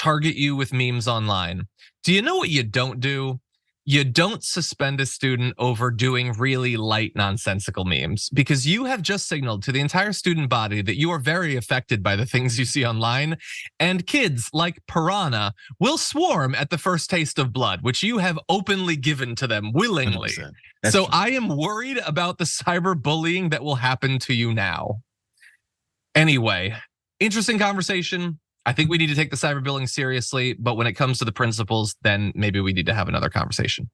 target you with memes online. Do you know what you don't do? You don't suspend a student over doing really light, nonsensical memes, because you have just signaled to the entire student body that you are very affected by the things you see online. And kids like Piranha will swarm at the first taste of blood, which you have openly given to them willingly. So true. I am worried about the cyberbullying that will happen to you now. Anyway, interesting conversation. I think we need to take the cyberbullying seriously, but when it comes to the principles, then maybe we need to have another conversation.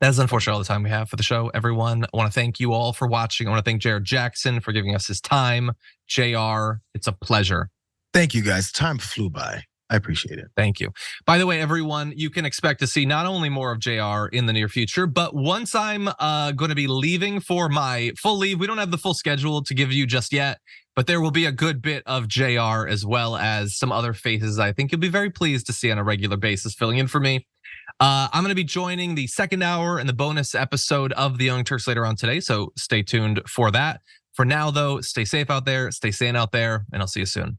That is unfortunately all the time we have for the show, everyone. I want to thank you all for watching. I want to thank Jared Jackson for giving us his time. JR, it's a pleasure. Thank you guys. Time flew by. I appreciate it. Thank you. By the way, everyone, you can expect to see not only more of JR in the near future, but once I'm going to be leaving for my full leave, we don't have the full schedule to give you just yet, but there will be a good bit of JR as well as some other faces I think you'll be very pleased to see on a regular basis filling in for me. I'm going to be joining the second hour and the bonus episode of The Young Turks later on today, so stay tuned for that. For now, though, stay safe out there, stay sane out there, and I'll see you soon.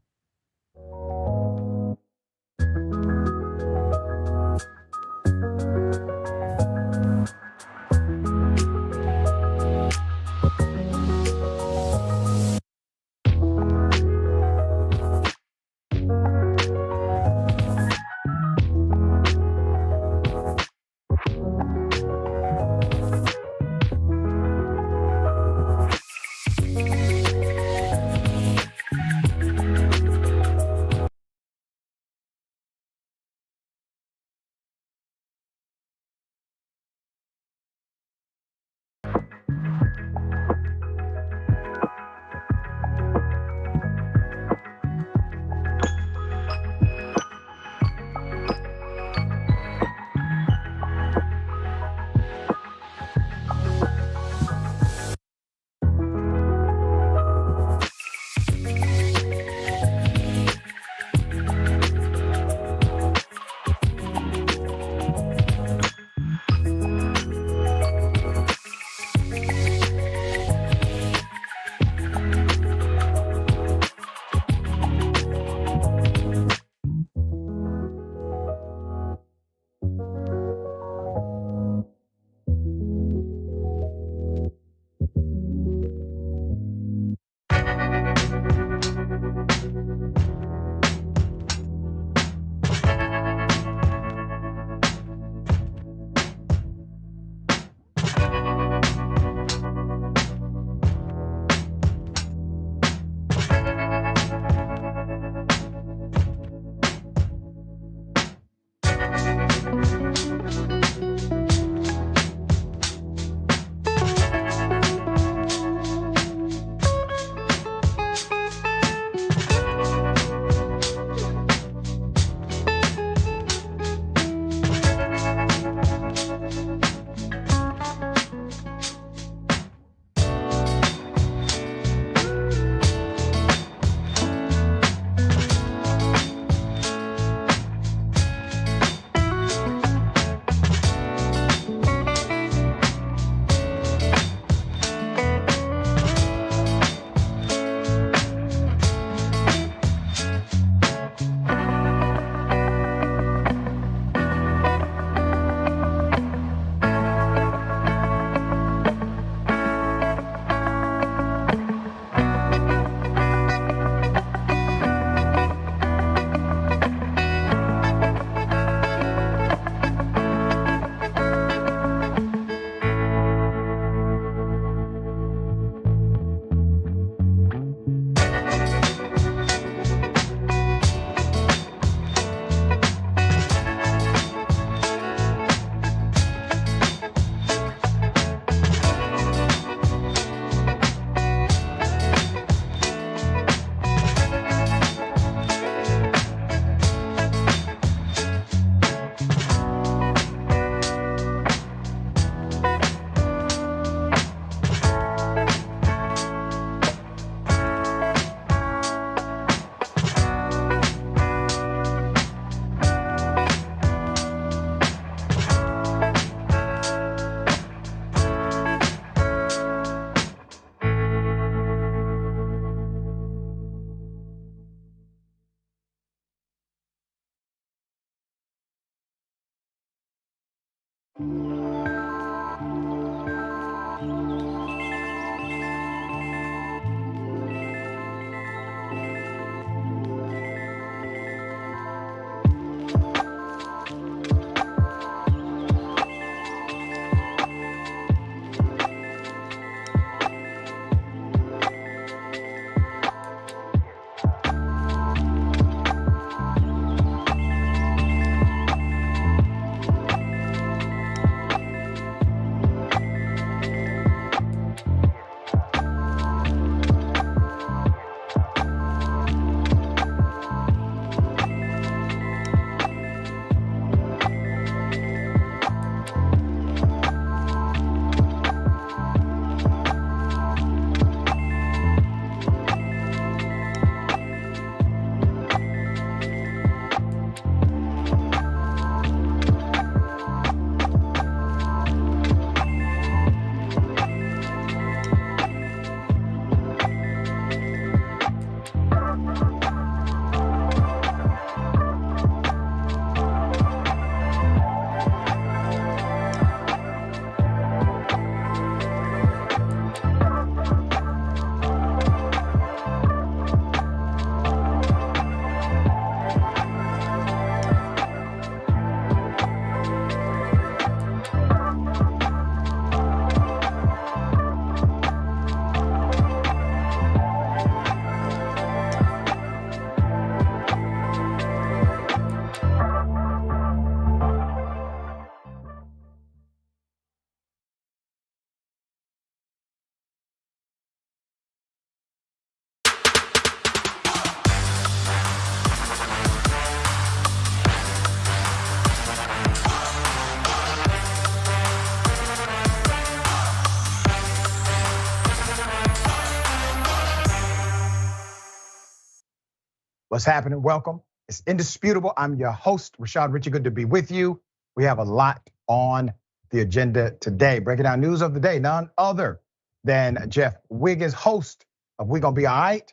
What's happening? Welcome. It's Indisputable. I'm your host, Rashad Richey. Good to be with you. We have a lot on the agenda today. Breaking down news of the day, none other than Jeff Wiggins, host of We Gonna Be All Right,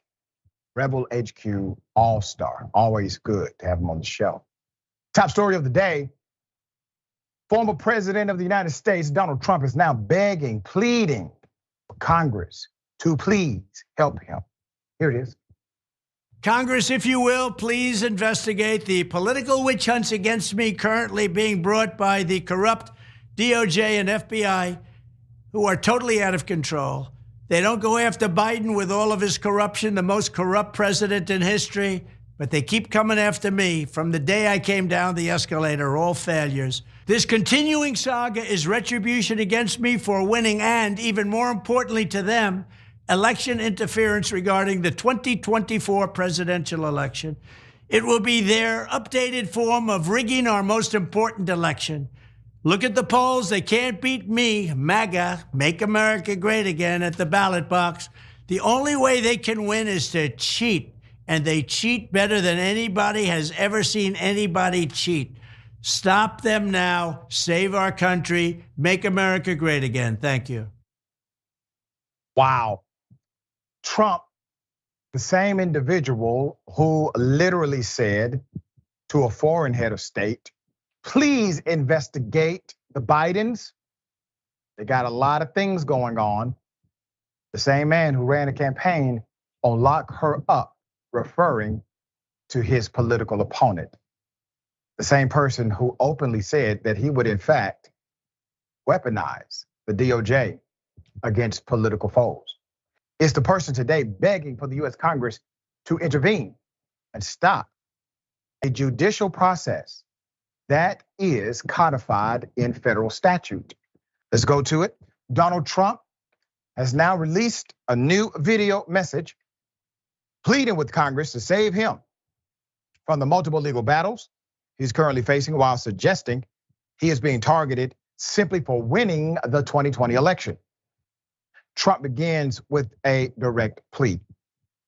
Rebel HQ All-Star. Always good to have him on the show. Top story of the day, former president of the United States, Donald Trump, is now begging, pleading for Congress to please help him. Here it is. Congress, if you will, please investigate the political witch hunts against me currently being brought by the corrupt DOJ and FBI, who are totally out of control. They don't go after Biden with all of his corruption, the most corrupt president in history, but they keep coming after me from the day I came down the escalator, all failures. This continuing saga is retribution against me for winning and, even more importantly to them, election interference regarding the 2024 presidential election. It will be their updated form of rigging our most important election. Look at the polls. They can't beat me, MAGA, Make America Great Again, at the ballot box. The only way they can win is to cheat, and they cheat better than anybody has ever seen anybody cheat. Stop them now. Save our country. Make America great again. Thank you. Wow. Trump, the same individual who literally said to a foreign head of state, please investigate the Bidens. They got a lot of things going on. The same man who ran a campaign on lock her up, referring to his political opponent. The same person who openly said that he would in fact weaponize the DOJ against political foes. It's the person today begging for the US Congress to intervene and stop a judicial process that is codified in federal statute. Let's go to it. Donald Trump has now released a new video message pleading with Congress to save him from the multiple legal battles he's currently facing, while suggesting he is being targeted simply for winning the 2020 election. Trump begins with a direct plea.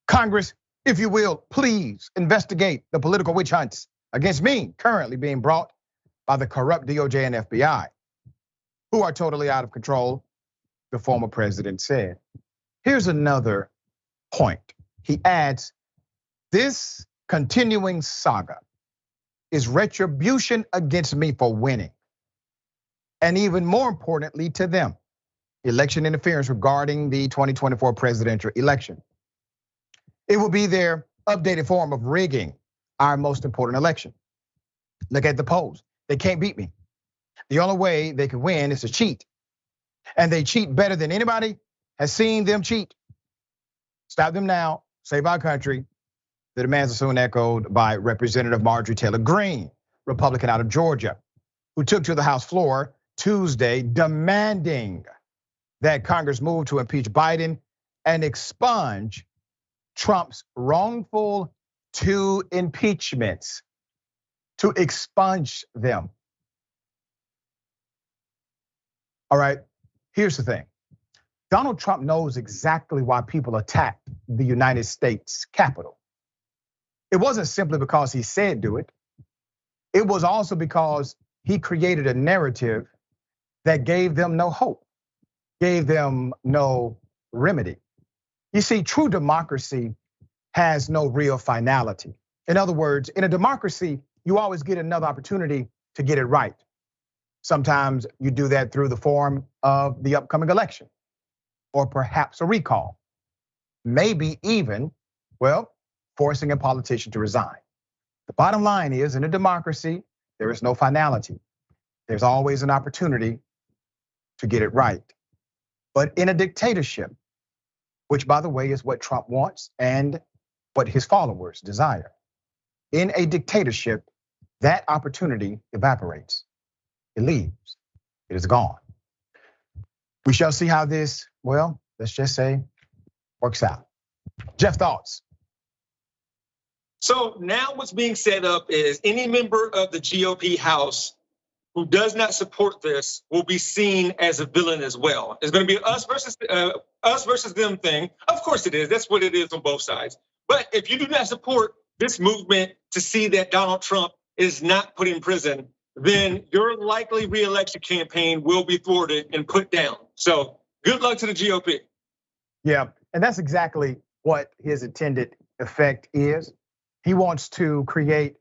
Congress, if you will, please investigate the political witch hunts against me currently being brought by the corrupt DOJ and FBI, who are totally out of control, the former president said. Here's another point. He adds, this continuing saga is retribution against me for winning. and even more importantly to them, election interference regarding the 2024 presidential election. It will be their updated form of rigging our most important election. Look at the polls. They can't beat me. The only way they can win is to cheat. And they cheat better than anybody has seen them cheat. Stop them now, save our country. The demands are soon echoed by Representative Marjorie Taylor Greene, Republican out of Georgia, who took to the House floor Tuesday demanding that Congress move to impeach Biden and expunge Trump's wrongful 2 impeachments, to expunge them. All right, here's the thing. Donald Trump knows exactly why people attacked the United States Capitol. It wasn't simply because he said do it. It was also because he created a narrative that gave them no hope, gave them no remedy. You see, true democracy has no real finality. In other words, in a democracy, you always get another opportunity to get it right. Sometimes you do that through the form of the upcoming election, or perhaps a recall. Maybe even, well, forcing a politician to resign. The bottom line is, in a democracy, there is no finality. There's always an opportunity to get it right. But in a dictatorship, which by the way is what Trump wants and what his followers desire, in a dictatorship, that opportunity evaporates. It leaves. It is gone. We shall see how this, well, let's just say, works out. Jeff, thoughts? So now what's being set up is any member of the GOP House who does not support this will be seen as a villain as well. It's going to be us versus them thing. Of course it is. That's what it is on both sides. But if you do not support this movement to see that Donald Trump is not put in prison, then your likely re-election campaign will be thwarted and put down. So good luck to the GOP. Yeah, and that's exactly what his intended effect is. He wants to create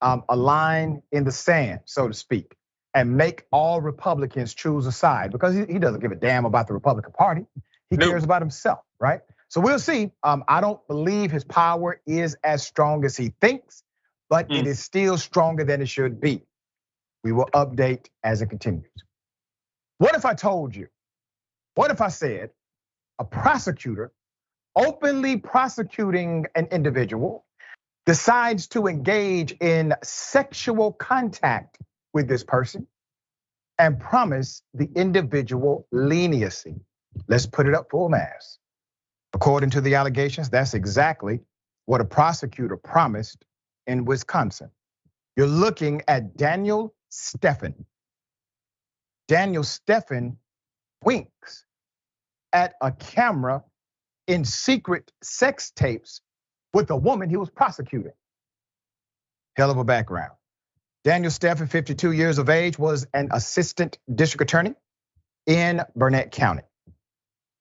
a line in the sand, so to speak, and make all Republicans choose a side, because he doesn't give a damn about the Republican Party. He cares about himself, right? So we'll see. I don't believe his power is as strong as he thinks, but it is still stronger than it should be. We will update as it continues. What if I told you? What if I said a prosecutor openly prosecuting an individual decides to engage in sexual contact with this person and promise the individual leniency? Let's put it up full mass. According to the allegations, that's exactly what a prosecutor promised in Wisconsin. You're looking at Daniel Steffen. Daniel Steffen winks at a camera in secret sex tapes with a woman he was prosecuting. Hell of a background. Daniel Steffen, 52 years of age, was an assistant district attorney in Marin County.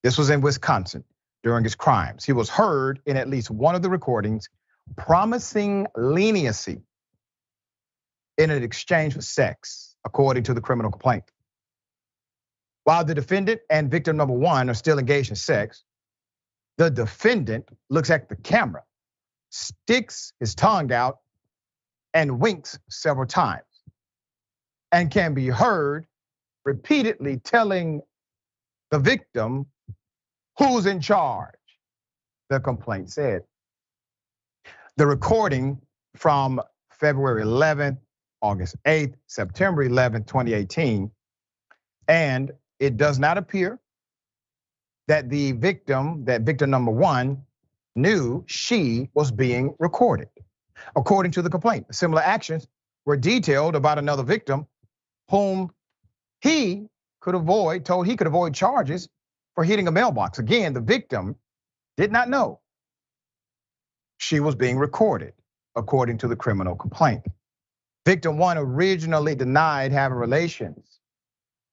This was in Wisconsin during his crimes. He was heard in at least one of the recordings promising leniency in an exchange for sex, according to the criminal complaint. While the defendant and victim number 1 are still engaged in sex, the defendant looks at the camera, sticks his tongue out, and winks several times, and can be heard repeatedly telling the victim who's in charge, the complaint said. The recording from February 11th, August 8th, September 11th, 2018, and it does not appear that the victim, that victim number 1, knew she was being recorded. According to the complaint, similar actions were detailed about another victim whom he could avoid, told he could avoid charges for hitting a mailbox. Again, the victim did not know she was being recorded, according to the criminal complaint. Victim 1 originally denied having relations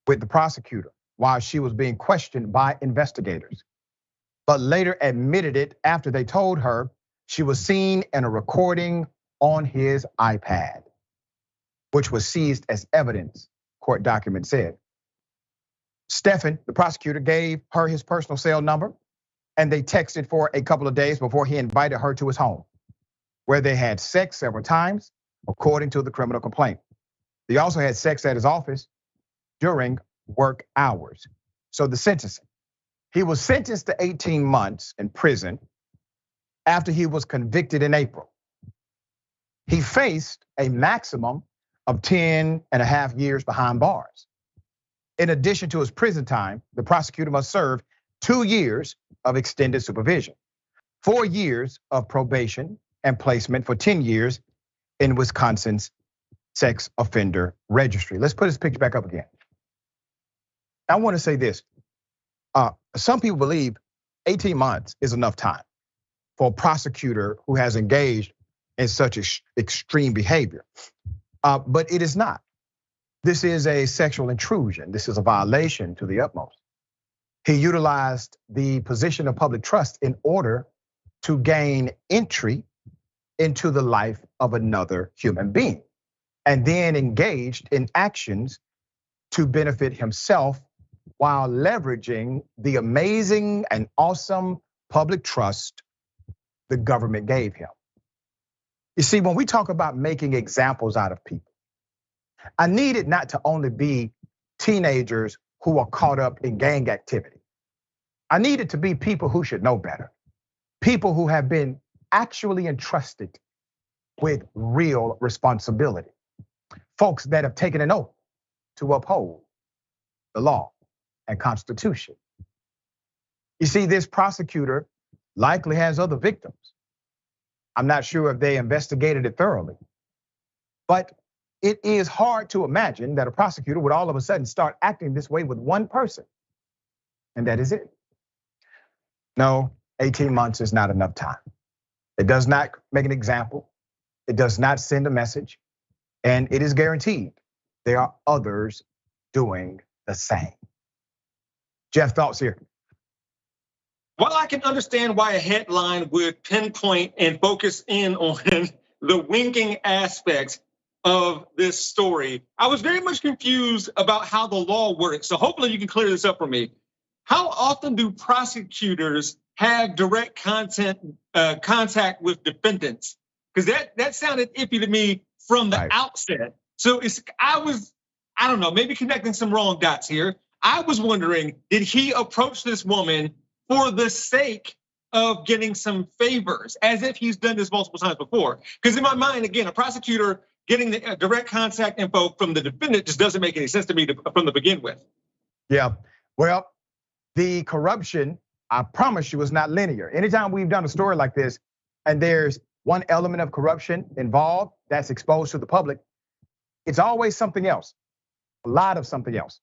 with the prosecutor while she was being questioned by investigators, but later admitted it after they told her she was seen in a recording on his iPad, which was seized as evidence, court document said. Stephen, the prosecutor, gave her his personal cell number, and they texted for a couple of days before he invited her to his home, where they had sex several times, according to the criminal complaint. They also had sex at his office during work hours. So the sentencing. He was sentenced to 18 months in prison after he was convicted in April. He faced a maximum of 10 and a half years behind bars. In addition to his prison time, the prosecutor must serve 2 years of extended supervision, 4 years of probation and placement for 10 years in Wisconsin's sex offender registry. Let's put this picture back up again. I want to say this. Some people believe 18 months is enough time for a prosecutor who has engaged in such extreme behavior. But it is not. This is a sexual intrusion. This is a violation to the utmost. He utilized the position of public trust in order to gain entry into the life of another human being, and then engaged in actions to benefit himself while leveraging the amazing and awesome public trust the government gave him. You see, when we talk about making examples out of people, I need it not to only be teenagers who are caught up in gang activity. I need it to be people who should know better. People who have been actually entrusted with real responsibility. Folks that have taken an oath to uphold the law and Constitution. You see, this prosecutor likely has other victims. I'm not sure if they investigated it thoroughly, but it is hard to imagine that a prosecutor would all of a sudden start acting this way with one person, and that is it. No, 18 months is not enough time. It does not make an example. It does not send a message, and it is guaranteed there are others doing the same. Jeff, thoughts here? While I can understand why a headline would pinpoint and focus in on the winking aspects of this story, I was very much confused about how the law works. So hopefully you can clear this up for me. How often do prosecutors have direct contact with defendants? Because that sounded iffy to me from the outset. So I don't know, maybe connecting some wrong dots here. I was wondering, did he approach this woman for the sake of getting some favors, as if he's done this multiple times before? Because in my mind, again, a prosecutor getting the direct contact info from the defendant just doesn't make any sense to me from the begin with. Yeah, well, the corruption, I promise you, is not linear. Anytime we've done a story like this and there's one element of corruption involved that's exposed to the public, it's always something else, a lot of something else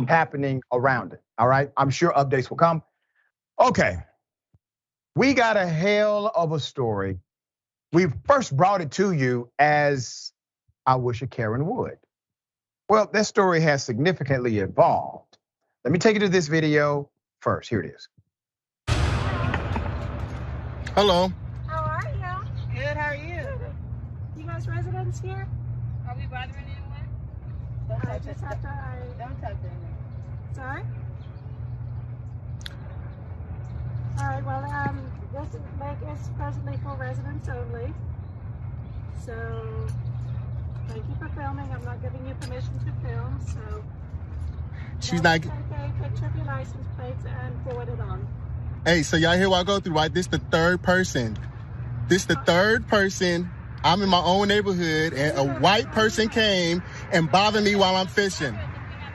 happening around it, all right? I'm sure updates will come. Okay, we got a hell of a story. We first brought it to you as I wish a Karen would. Well, that story has significantly evolved. Let me take you to this video first. Here it is. Hello. How are you? Good, how are you? You guys residents here? Are we bothering anyone? Don't touch it. Don't touch it. Sorry? All right, well, this lake is presently for residents only. So, thank you for filming. I'm not giving you permission to film, so. She's not. Take a picture of your license plates and forward it on. Hey, so y'all hear what I go through, right? This the third person. I'm in my own neighborhood and a white person came and bothered me while I'm fishing.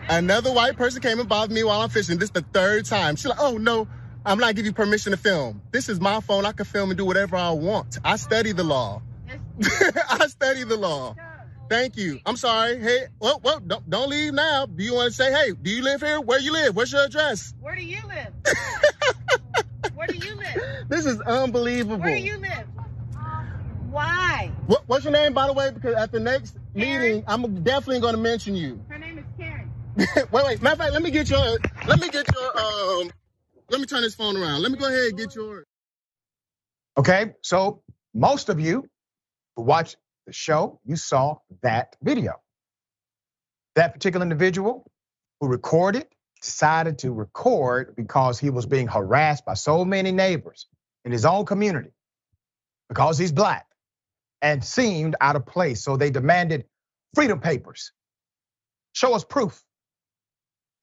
Another white person came and bothered me while I'm fishing. This is the third time. She's like, oh no, I'm not giving you permission to film. This is my phone. I can film and do whatever I want. I study the law. I study the law. Thank you. I'm sorry. Hey, well, don't leave now. Do you want to say, hey, do you live here? Where you live? What's your address? Where do you live? Where do you live? This is unbelievable. Where do you live? Why? What's your name, by the way? Because at the next meeting, I'm definitely going to mention you. Her name is Karen. wait. Matter of fact, let me turn this phone around. Let me go ahead and get your. Okay, so most of you who watched the show, you saw that video. That particular individual who recorded decided to record because he was being harassed by so many neighbors in his own community because he's Black and seemed out of place. So they demanded freedom papers. Show us proof.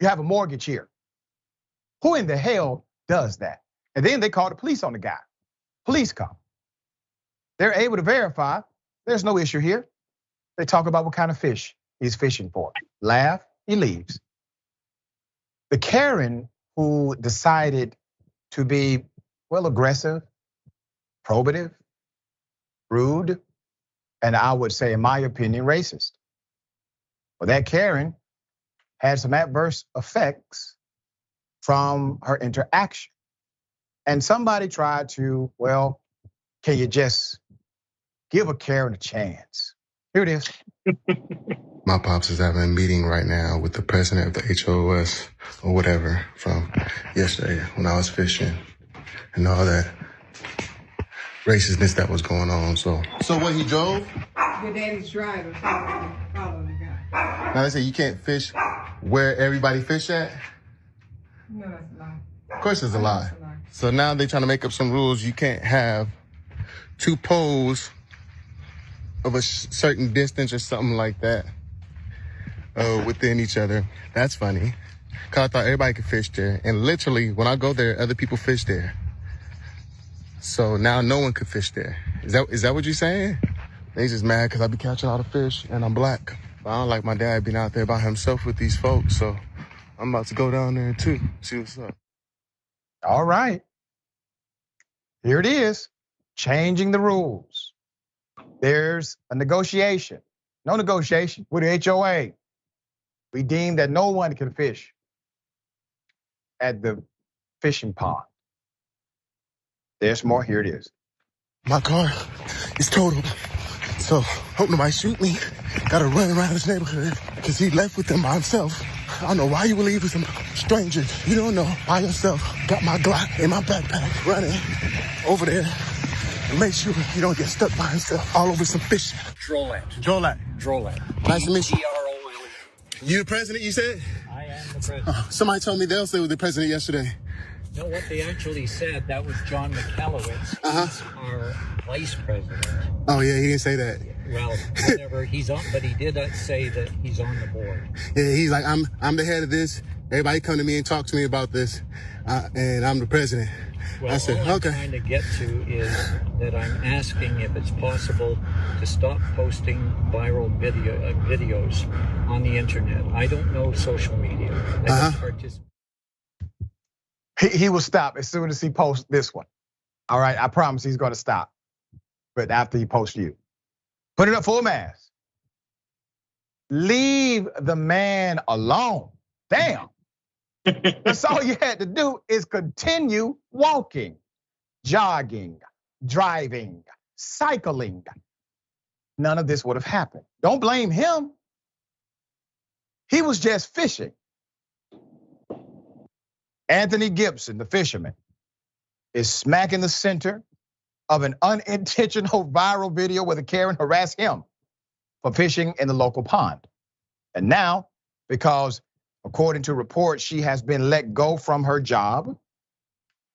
You have a mortgage here. Who in the hell does that? And then they call the police on the guy. Police come. They're able to verify there's no issue here. They talk about what kind of fish he's fishing for. Laugh, he leaves. The Karen who decided to be, well, aggressive, probative, rude, and I would say, in my opinion, racist. Well, that Karen had some adverse effects from her interaction. And somebody tried to, well, can you just give a Karen a chance? Here it is. My pops is having a meeting right now with the president of the HOS or whatever from yesterday when I was fishing and all that racistness that was going on. So what, he drove? Your daddy's driver, follow the guy. Now they say you can't fish where everybody fish at? No, that's a lie. Of course it's a lie. So now they're trying to make up some rules. You can't have two poles of a certain distance or something like that within each other. That's funny. Cause I thought everybody could fish there. And literally, when I go there, other people fish there. So now no one could fish there. Is that what you're saying? They just mad because I be catching all the fish and I'm Black. But I don't like my dad being out there by himself with these folks. So I'm about to go down there too, see what's up. All right. Here it is, changing the rules. There's a negotiation. No negotiation with the HOA. We deem that no one can fish at the fishing pond. There's more, here it is. My car is totaled, so hope nobody shoot me. Gotta run around this neighborhood because he left with them by himself. I don't know why you would leave with some strangers. You don't know, by yourself. Got my Glock in my backpack, running over there. And make sure you don't get stuck by yourself all over some fish. Drolet. Nice to meet you. Drole. You the president, you said? I am the president. Somebody told me they was the president yesterday. No, what they actually said, that was John McCallowitz. He's our vice president. Oh yeah, he didn't say that. Well, whatever, he's on, but he did say that he's on the board. Yeah, he's like, I'm the head of this. Everybody come to me and talk to me about this, and I'm the president. Well, I said, all I'm okay. trying to get to is that I'm asking if it's possible to stop posting viral videos on the internet. I don't know social media. I don't participate. He will stop as soon as he posts this one. All right, I promise he's gonna stop. But after he posts you. Put it up full mass. Leave the man alone. Damn. That's all you had to do is continue walking, jogging, driving, cycling. None of this would have happened. Don't blame him. He was just fishing. Anthony Gibson, the fisherman, is smack in the center of an unintentional viral video where the Karen harassed him for fishing in the local pond. And now, because according to reports, she has been let go from her job,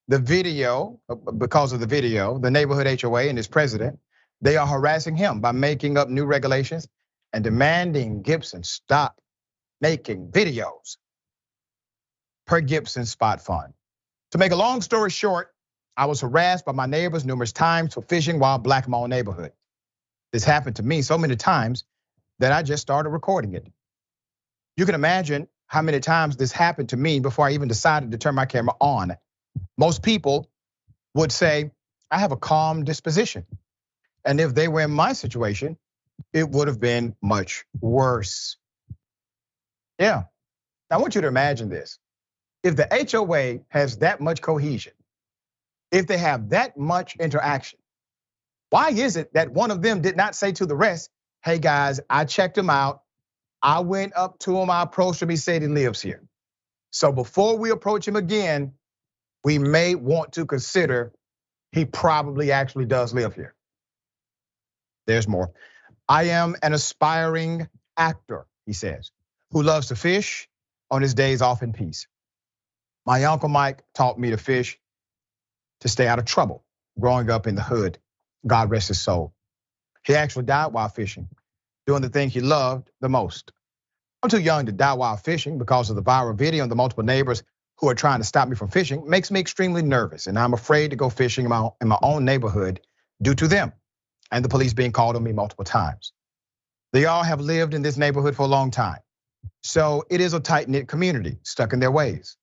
because of the video, the neighborhood HOA and its president, they are harassing him by making up new regulations and demanding Gibson stop making videos per Gibson spot fund. To make a long story short, I was harassed by my neighbors numerous times for fishing while Black in my own neighborhood. This happened to me so many times that I just started recording it. You can imagine how many times this happened to me before I even decided to turn my camera on. Most people would say, I have a calm disposition. And if they were in my situation, it would have been much worse. Yeah, I want you to imagine this. If the HOA has that much cohesion, if they have that much interaction, why is it that one of them did not say to the rest, hey guys, I checked him out. I went up to him, I approached him, he said he lives here. So before we approach him again, we may want to consider he probably actually does live here. There's more. I am an aspiring actor, he says. who loves to fish on his days off in peace. My Uncle Mike taught me to fish to stay out of trouble growing up in the hood. God rest his soul. He actually died while fishing, doing the thing he loved the most. I'm too young to die while fishing because of the viral video and the multiple neighbors who are trying to stop me from fishing makes me extremely nervous, and I'm afraid to go fishing in my own neighborhood due to them and the police being called on me multiple times. They all have lived in this neighborhood for a long time, so it is a tight-knit community stuck in their ways.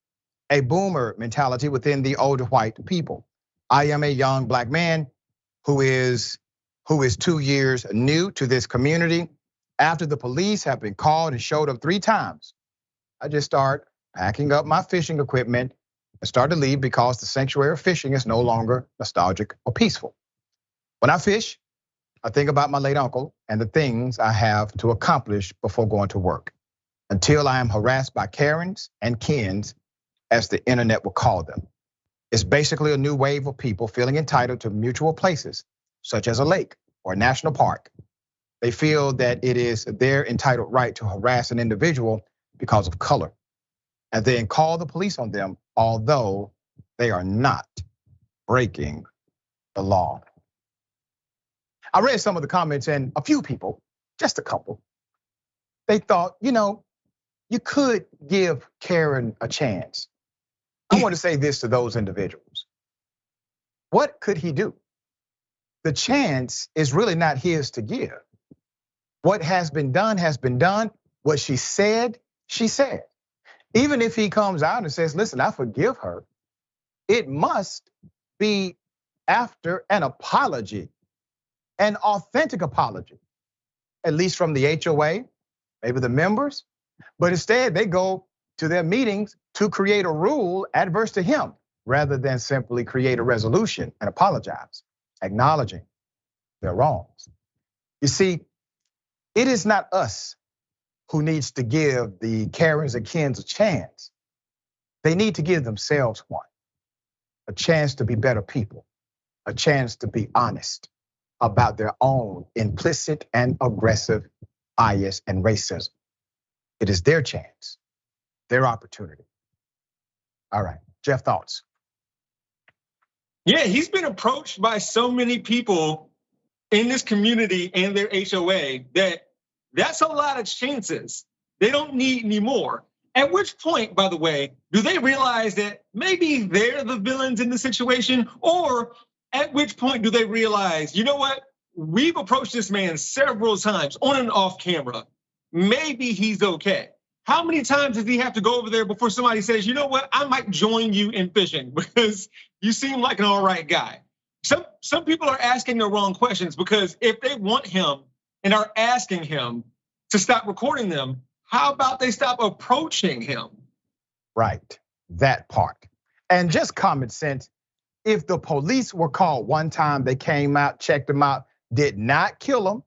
A boomer mentality within the older white people. I am a young black man who is 2 years new to this community. After the police have been called and showed up 3 times, I just start packing up my fishing equipment and start to leave because the sanctuary of fishing is no longer nostalgic or peaceful. When I fish, I think about my late uncle and the things I have to accomplish before going to work, until I am harassed by Karens and Kens, as the internet will call them. It's basically a new wave of people feeling entitled to mutual places, such as a lake or a national park. They feel that it is their entitled right to harass an individual because of color, and then call the police on them, although they are not breaking the law. I read some of the comments, and a few people, just a couple, they thought, you could give Karen a chance. I want to say this to those individuals. What could he do? The chance is really not his to give. What has been done has been done. What she said, she said. Even if he comes out and says, listen, I forgive her, it must be after an apology, an authentic apology, at least from the HOA, maybe the members. But instead, they go to their meetings to create a rule adverse to him, rather than simply create a resolution and apologize, acknowledging their wrongs. You see, it is not us who needs to give the Karens and Kens a chance. They need to give themselves one, a chance to be better people, a chance to be honest about their own implicit and aggressive bias and racism. It is their chance, their opportunity. All right, Jeff, thoughts? Yeah, he's been approached by so many people in this community and their HOA that's a lot of chances. They don't need any more. At which point, by the way, do they realize that maybe they're the villains in the situation? Or at which point do they realize, you know what? We've approached this man several times on and off camera. Maybe he's okay. How many times does he have to go over there before somebody says, you know what, I might join you in fishing because you seem like an all right guy? Some people are asking the wrong questions, because if they want him and are asking him to stop recording them, how about they stop approaching him? Right, that part. And just common sense, if the police were called one time, they came out, checked him out, did not kill him,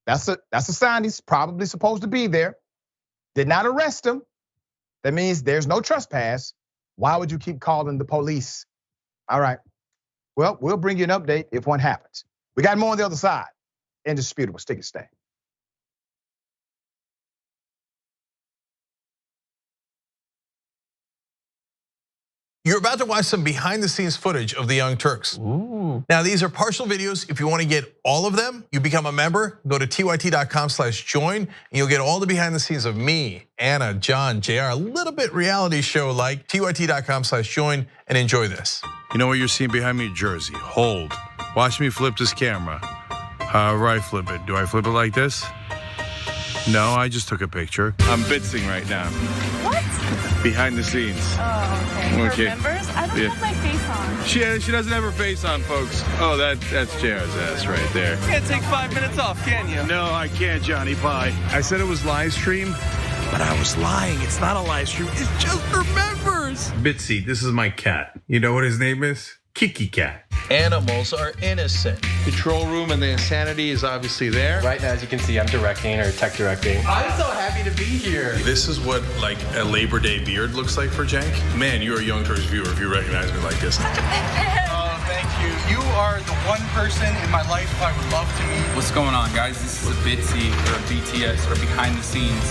that's a sign he's probably supposed to be there. Did not arrest him, that means there's no trespass. Why would you keep calling the police? All right, well, we'll bring you an update if one happens. We got more on the other side. Indisputable, stick and stay. You're about to watch some behind the scenes footage of the Young Turks. Ooh. Now, these are partial videos. If you want to get all of them, you become a member, go to tyt.com/join, and you'll get all the behind the scenes of me, Anna, John, JR, a little bit reality show like. tyt.com/join and enjoy this. You know what you're seeing behind me? Jersey, hold. Watch me flip this camera. However I flip it. Do I flip it like this? No, I just took a picture. I'm bitsing right now. What? Behind the scenes. Oh, okay. For members? I don't have my face on. She doesn't have her face on, folks. Oh, that's JR's ass right there. You can't take 5 minutes off, can you? No, I can't, Johnny Pie. I said it was live stream, but I was lying. It's not a live stream. It's just for members. Bitsy, this is my cat. You know what his name is? Kiki Cat. Animals are innocent. Control room and the insanity is obviously there. Right now, as you can see, I'm directing or tech directing. I'm so happy to be here. This is what like a Labor Day beard looks like for Jank. Man, you're a Young Turks viewer if you recognize me like this. thank you. You are the one person in my life I would love to meet. What's going on, guys? This is a Bitsy or a BTS or behind the scenes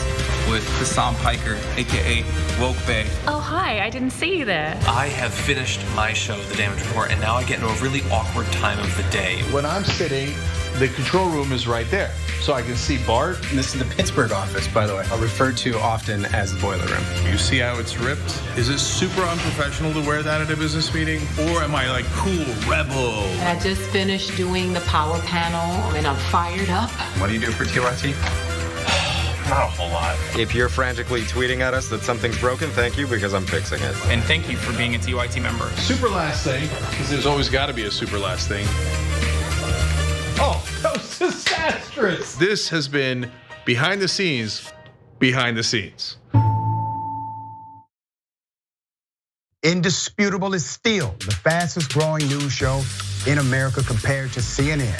with Hassan Piker, aka Woke Bay. Oh, hi, I didn't see you there. I have finished my show, The Damage Report, and now I get into a really awkward time of the day. When I'm sitting, the control room is right there. So I can see Bart. And this is the Pittsburgh office, by the way. Referred to often as the boiler room. You see how it's ripped? Is it super unprofessional to wear that at a business meeting? Or am I like cool, rebel? And I just finished doing the power panel and I'm fired up. What do you do for TYT? Not a whole lot. If you're frantically tweeting at us that something's broken, thank you, because I'm fixing it. And thank you for being a TYT member. Super last thing, because There's always got to be a super last thing. oh, that was disastrous. This has been behind the scenes, behind the scenes. Indisputable is still the fastest growing news show in America compared to CNN,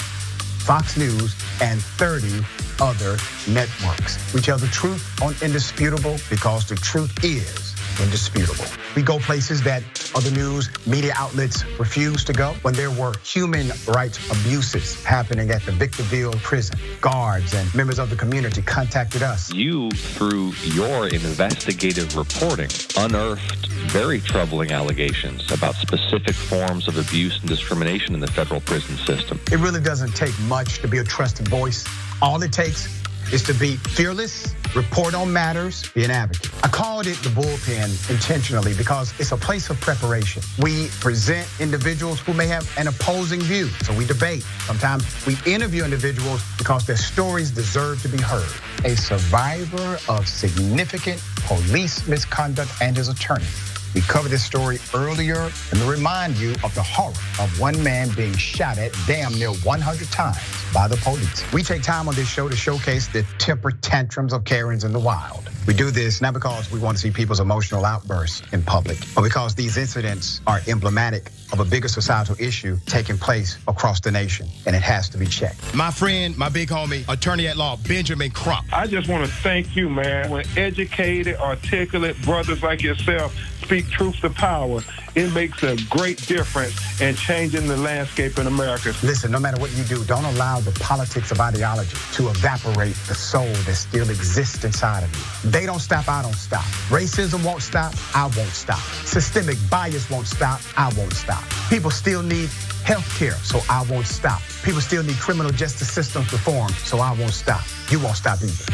Fox News, and 30 other networks. We tell the truth on Indisputable because the truth is indisputable. We go places that other news media outlets refuse to go. When there were human rights abuses happening at the Victorville prison, guards and members of the community contacted us. You, through your investigative reporting, unearthed very troubling allegations about specific forms of abuse and discrimination in the federal prison system. It really doesn't take much to be a trusted voice. All it takes is to be fearless, report on matters, be an advocate. I called it the bullpen intentionally because it's a place of preparation. We present individuals who may have an opposing view, so we debate. Sometimes we interview individuals because their stories deserve to be heard. A survivor of significant police misconduct and his attorney. We covered this story earlier and to remind you of the horror of one man being shot at damn near 100 times by the police. We take time on this show to showcase the temper tantrums of Karens in the wild. We do this not because we want to see people's emotional outbursts in public, but because these incidents are emblematic of a bigger societal issue taking place across the nation, and it has to be checked. My friend, my big homie, attorney at law, Benjamin Crump. I just want to thank you, man. When educated, articulate brothers like yourself speak truth to power, it makes a great difference in changing the landscape in America. Listen, no matter what you do, don't allow the politics of ideology to evaporate the soul that still exists inside of you. They don't stop, I don't stop. Racism won't stop, I won't stop. Systemic bias won't stop, I won't stop. People still need health care, so I won't stop. People still need criminal justice systems reform, so I won't stop. You won't stop either.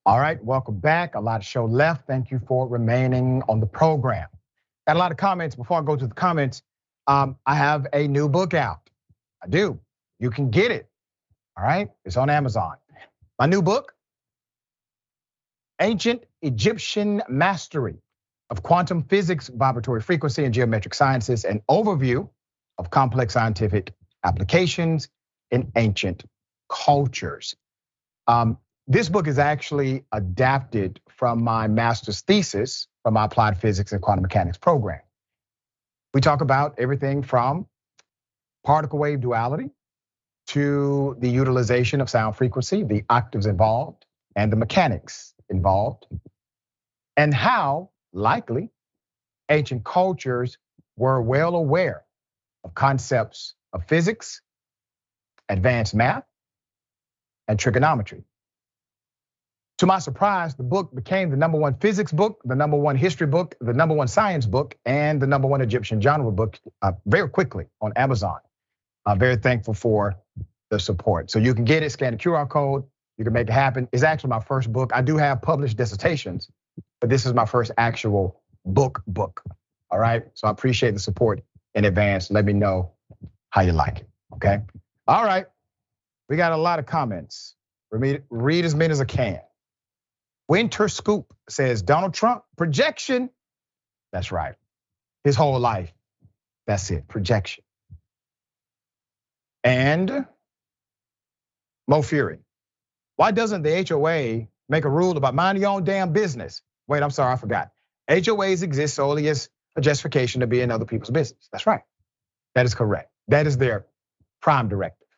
All right, welcome back. A lot of show left. Thank you for remaining on the program. Got a lot of comments. Before I go to the comments, I have a new book out. I do. You can get it. All right, it's on Amazon. My new book, Ancient Egyptian Mastery, of quantum physics, vibratory frequency, and geometric sciences, an overview of complex scientific applications in ancient cultures. This book is actually adapted from my master's thesis from my applied physics and quantum mechanics program. We talk about everything from particle wave duality to the utilization of sound frequency, the octaves involved, and the mechanics involved, and how likely ancient cultures were well aware of concepts of physics, advanced math, and trigonometry. To my surprise, the book became the #1 physics book, the #1 history book, the #1 science book, and the #1 Egyptian genre book very quickly on Amazon. I'm very thankful for the support. So you can get it, scan the QR code, you can make it happen. It's actually my first book. I do have published dissertations, but this is my first actual book. All right, so I appreciate the support in advance. Let me know how you like it, okay? All right, we got a lot of comments. Read as many as I can. Winter Scoop says, Donald Trump, projection. That's right, his whole life, that's it, projection. And Mo Fury, why doesn't the HOA make a rule about mind your own damn business? Wait, I'm sorry, I forgot. HOAs exist solely as a justification to be in other people's business. That's right, that is correct. That is their prime directive.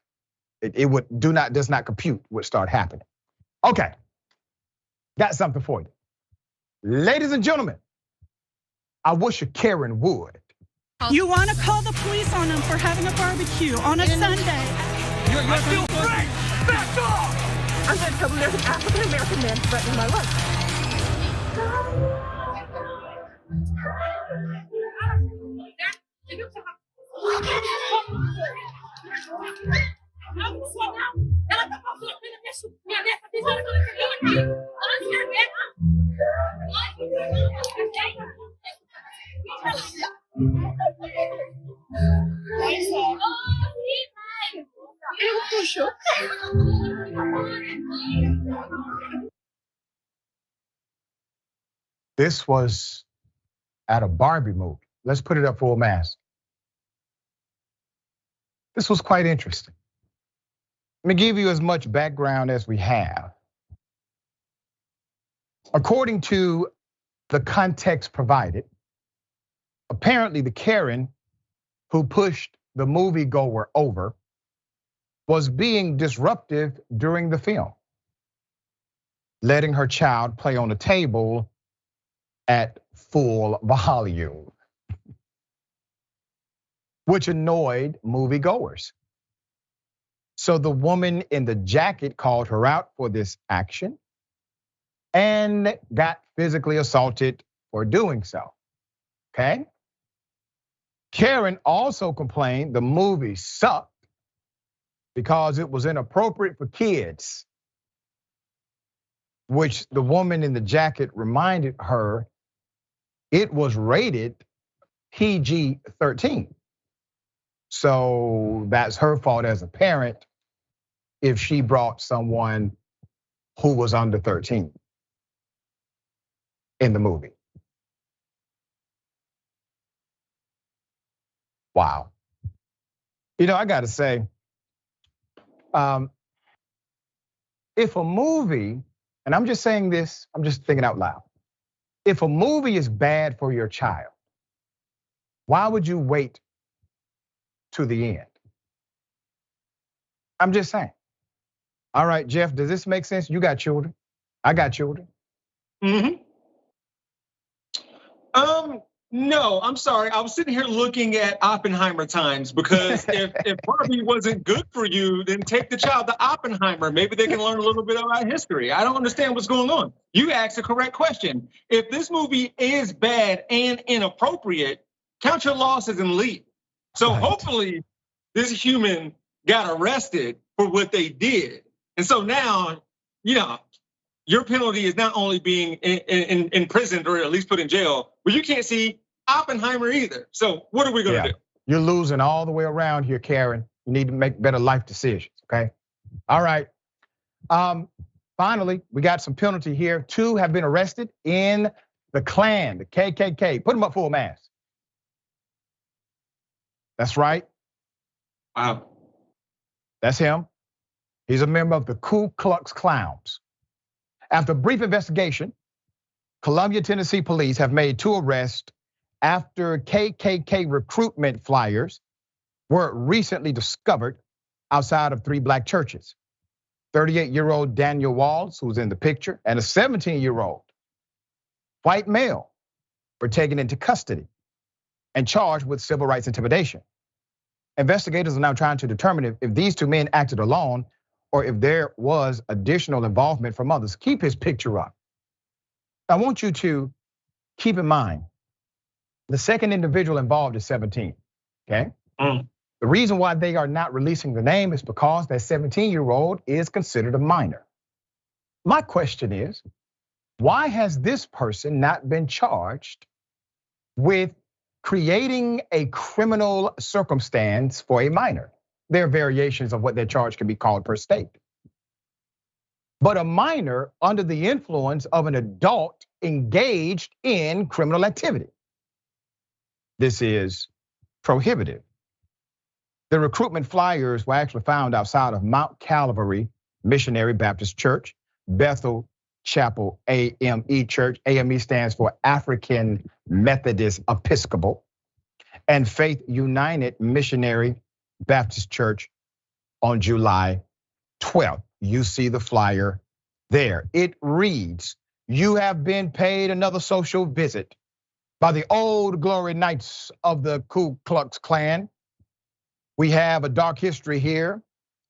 It does not compute would start happening. Okay, got something for you. Ladies and gentlemen, I wish a Karen would. You want to call the police on them for having a barbecue on a Sunday. I feel great! Back off! I'm going to tell them there's an African-American man threatening my life. This was at a Barbie movie. Let's put it up full mass. This was quite interesting. Let me give you as much background as we have. According to the context provided, apparently the Karen who pushed the moviegoer over was being disruptive during the film, letting her child play on the table at full volume, which annoyed moviegoers. So the woman in the jacket called her out for this action and got physically assaulted for doing so, okay? Karen also complained the movie sucked because it was inappropriate for kids, which the woman in the jacket reminded her it was rated PG-13. So that's her fault as a parent if she brought someone who was under 13 in the movie. Wow. You know, I gotta say, if a movie, and I'm just saying this, I'm just thinking out loud. If a movie is bad for your child, why would you wait to the end? I'm just saying. All right, Jeff, does this make sense? You got children. I got children. No, I'm sorry. I was sitting here looking at Oppenheimer times because if Barbie wasn't good for you, then take the child to Oppenheimer. Maybe they can learn a little bit about history. I don't understand what's going on. You asked the correct question. If this movie is bad and inappropriate, count your losses and leave. So hopefully this human got arrested for what they did. And so now, you know, your penalty is not only being imprisoned or at least put in jail, but you can't see Oppenheimer either. So what are we gonna do? You're losing all the way around here, Karen. You need to make better life decisions, okay? All right. Finally, we got some penalty here. 2 have been arrested in the Klan, the KKK. Put him up full mask. That's right. Wow. That's him. He's a member of the Ku Klux Klans. After a brief investigation, Columbia, Tennessee police have made 2 arrests after KKK recruitment flyers were recently discovered outside of 3 black churches. 38-year-old Daniel Walls, who's in the picture, and a 17-year-old white male were taken into custody and charged with civil rights intimidation. Investigators are now trying to determine if these 2 men acted alone or if there was additional involvement from others. Keep his picture up. I want you to keep in mind, the second individual involved is 17, okay? The reason why they are not releasing the name is because that 17-year-old is considered a minor. My question is, why has this person not been charged with creating a criminal circumstance for a minor? There are variations of what that charge can be called per state. But a minor under the influence of an adult engaged in criminal activity. This is prohibitive. The recruitment flyers were actually found outside of Mount Calvary Missionary Baptist Church, Bethel Chapel AME Church. AME stands for African Methodist Episcopal, and Faith United Missionary Baptist Church on July 12th. You see the flyer there. It reads, "You have been paid another social visit by the Old Glory Knights of the Ku Klux Klan. We have a dark history here.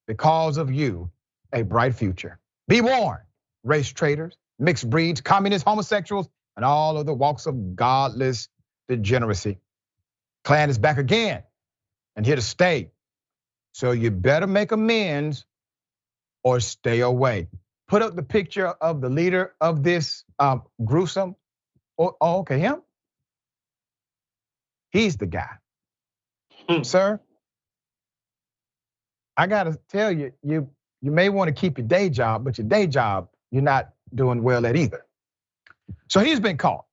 Because of you, a bright future. Be warned, race traitors, mixed breeds, communists, homosexuals, and all of the walks of godless degeneracy. Klan is back again and here to stay. So you better make amends or stay away." Put up the picture of the leader of this gruesome, okay, him? He's the guy. Sir, I gotta tell you, you may wanna keep your day job, but your day job, you're not doing well at either. So he's been caught.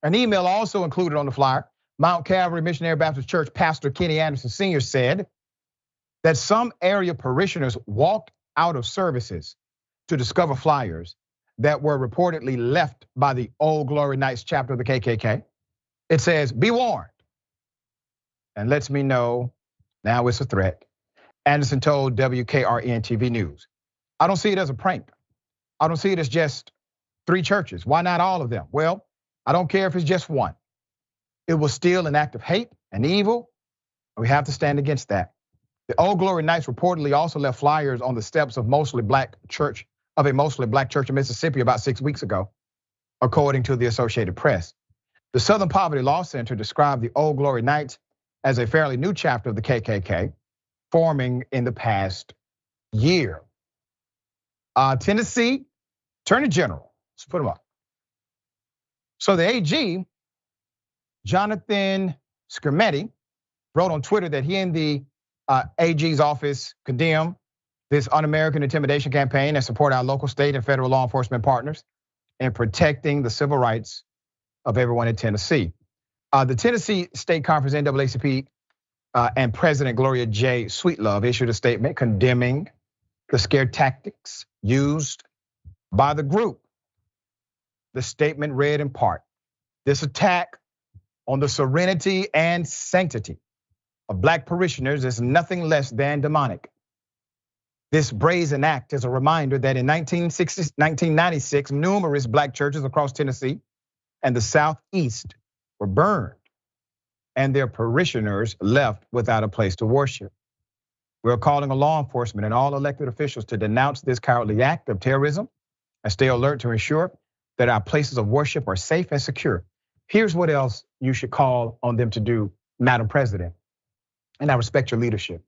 An email also included on the flyer. Mount Calvary Missionary Baptist Church Pastor Kenny Anderson Sr. said that some area parishioners walked out of services to discover flyers that were reportedly left by the Old Glory Knights chapter of the KKK. It says, "Be warned," and lets me know now it's a threat. Anderson told WKRN TV News, "I don't see it as a prank. I don't see it as just 3 churches. Why not all of them? Well, I don't care if it's just one. It was still an act of hate and evil. We have to stand against that." The Old Glory Knights reportedly also left flyers on the steps of a mostly black church in Mississippi about 6 weeks ago, according to the Associated Press. The Southern Poverty Law Center described the Old Glory Knights as a fairly new chapter of the KKK, forming in the past year. Tennessee Attorney General, let's put him up. So the AG, Jonathan Skrmetti, wrote on Twitter that he and the AG's office condemn this un-American intimidation campaign and support our local, state, and federal law enforcement partners in protecting the civil rights of everyone in Tennessee. The Tennessee State Conference NAACP and President Gloria J. Sweetlove issued a statement condemning the scare tactics used by the group. The statement read in part, "This attack on the serenity and sanctity of black parishioners is nothing less than demonic. This brazen act is a reminder that in 1996, numerous black churches across Tennessee and the Southeast were burned and their parishioners left without a place to worship. We're calling on law enforcement and all elected officials to denounce this cowardly act of terrorism and stay alert to ensure that our places of worship are safe and secure." Here's what else you should call on them to do, Madam President, and I respect your leadership.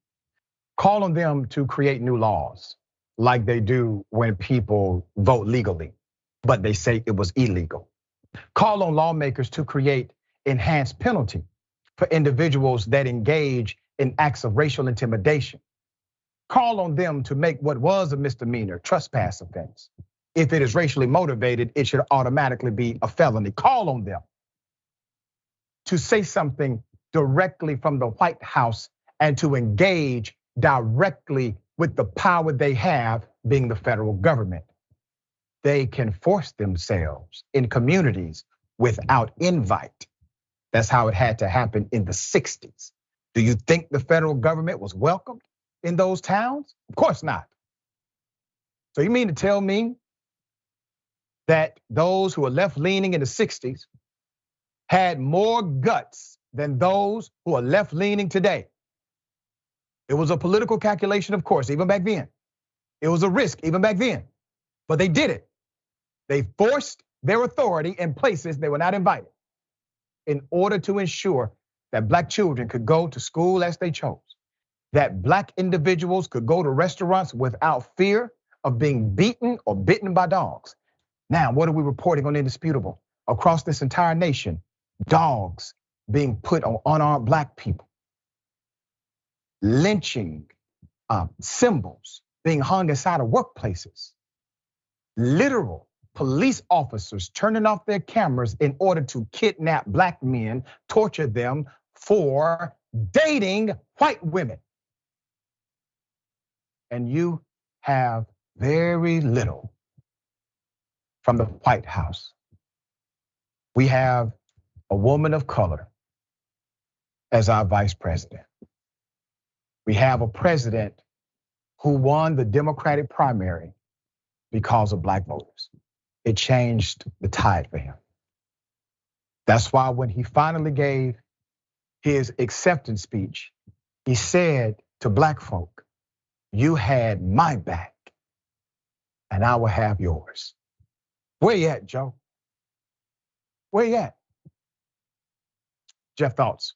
Call on them to create new laws like they do when people vote legally, but they say it was illegal. Call on lawmakers to create enhanced penalty for individuals that engage in acts of racial intimidation. Call on them to make what was a misdemeanor trespass offense if it is racially motivated, it should automatically be a felony. Call on them to say something directly from the White House and to engage directly with the power they have, being the federal government. They can force themselves in communities without invite. That's how it had to happen in the 60s. Do you think the federal government was welcomed in those towns? Of course not. So you mean to tell me that those who were left-leaning in the 60s had more guts than those who are left-leaning today? It was a political calculation, of course, even back then. It was a risk even back then, but they did it. They forced their authority in places they were not invited in order to ensure that Black children could go to school as they chose, that Black individuals could go to restaurants without fear of being beaten or bitten by dogs. Now, what are we reporting on Indisputable? Across this entire nation, dogs being put on unarmed Black people, lynching symbols being hung inside of workplaces, literal police officers turning off their cameras in order to kidnap Black men, torture them for dating white women. And you have very little from the White House. We have a woman of color as our vice president. We have a president who won the Democratic primary because of Black voters. It changed the tide for him. That's why when he finally gave his acceptance speech, he said to Black folk, you had my back and I will have yours. Where you at, Joe? Where you at? Jeff, thoughts?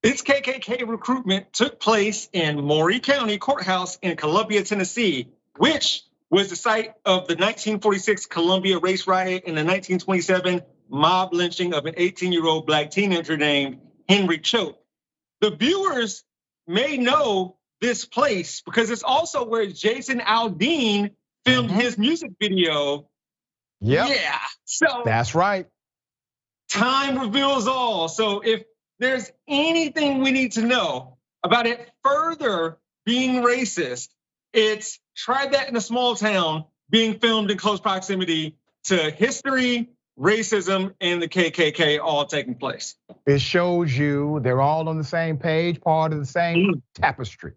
This KKK recruitment took place in Marin County Courthouse in Columbia, Tennessee, which was the site of the 1946 Columbia race riot and the 1927 mob lynching of an 18-year-old Black teenager named Henry Choate. The viewers may know this place because it's also where Jason Aldean filmed his music video. Yep. Yeah, so that's right. Time reveals all. So if there's anything we need to know about it further being racist, it's try that in a small town being filmed in close proximity to history, racism, and the KKK all taking place. It shows you they're all on the same page, part of the same tapestry,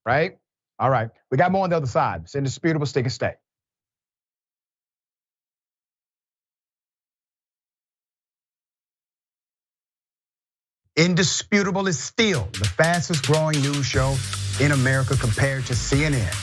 right? All right, we got more on the other side. It's Indisputable, stick and stay. Indisputable is still the fastest growing news show in America compared to CNN,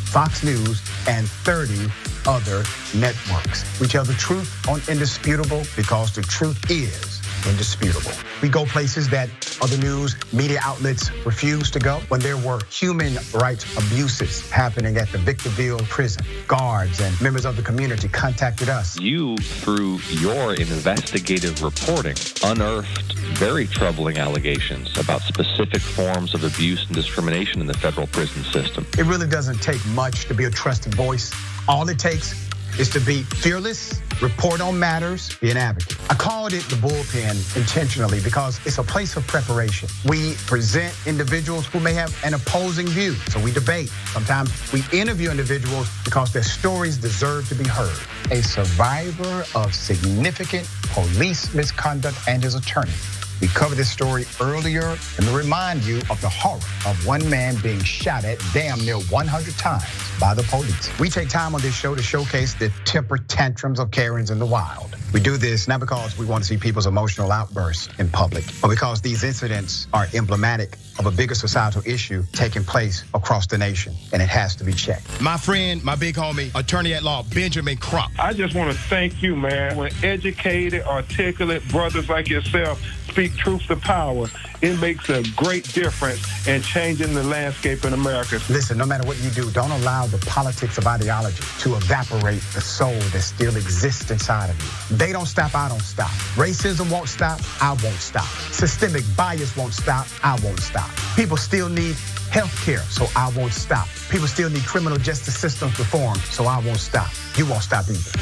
Fox News, and 30 other networks. We tell the truth on Indisputable because the truth is indisputable. We go places that other news media outlets refuse to go. When there were human rights abuses happening at the Victorville prison, guards and members of the community contacted us. You, through your investigative reporting, unearthed very troubling allegations about specific forms of abuse and discrimination in the federal prison system. It really doesn't take much to be a trusted voice. All it takes is to be fearless, report on matters, be an advocate. I called it the bullpen intentionally because it's a place of preparation. We present individuals who may have an opposing view, so we debate. Sometimes we interview individuals because their stories deserve to be heard. A survivor of significant police misconduct and his attorney. We covered this story earlier and to remind you of the horror of one man being shot at damn near 100 times by the police. We take time on this show to showcase the temper tantrums of Karens in the wild. We do this not because we want to see people's emotional outbursts in public, but because these incidents are emblematic of a bigger societal issue taking place across the nation, and it has to be checked. My friend, my big homie, attorney at law, Benjamin Crump. I just want to thank you, man. When educated, articulate brothers like yourself speak truth to power, it makes a great difference in changing the landscape in America. Listen, no matter what you do, don't allow the politics of ideology to evaporate the soul that still exists inside of you. They don't stop, I don't stop. Racism won't stop, I won't stop. Systemic bias won't stop, I won't stop. People still need Healthcare, so I won't stop. People still need criminal justice systems reformed, so I won't stop. You won't stop either.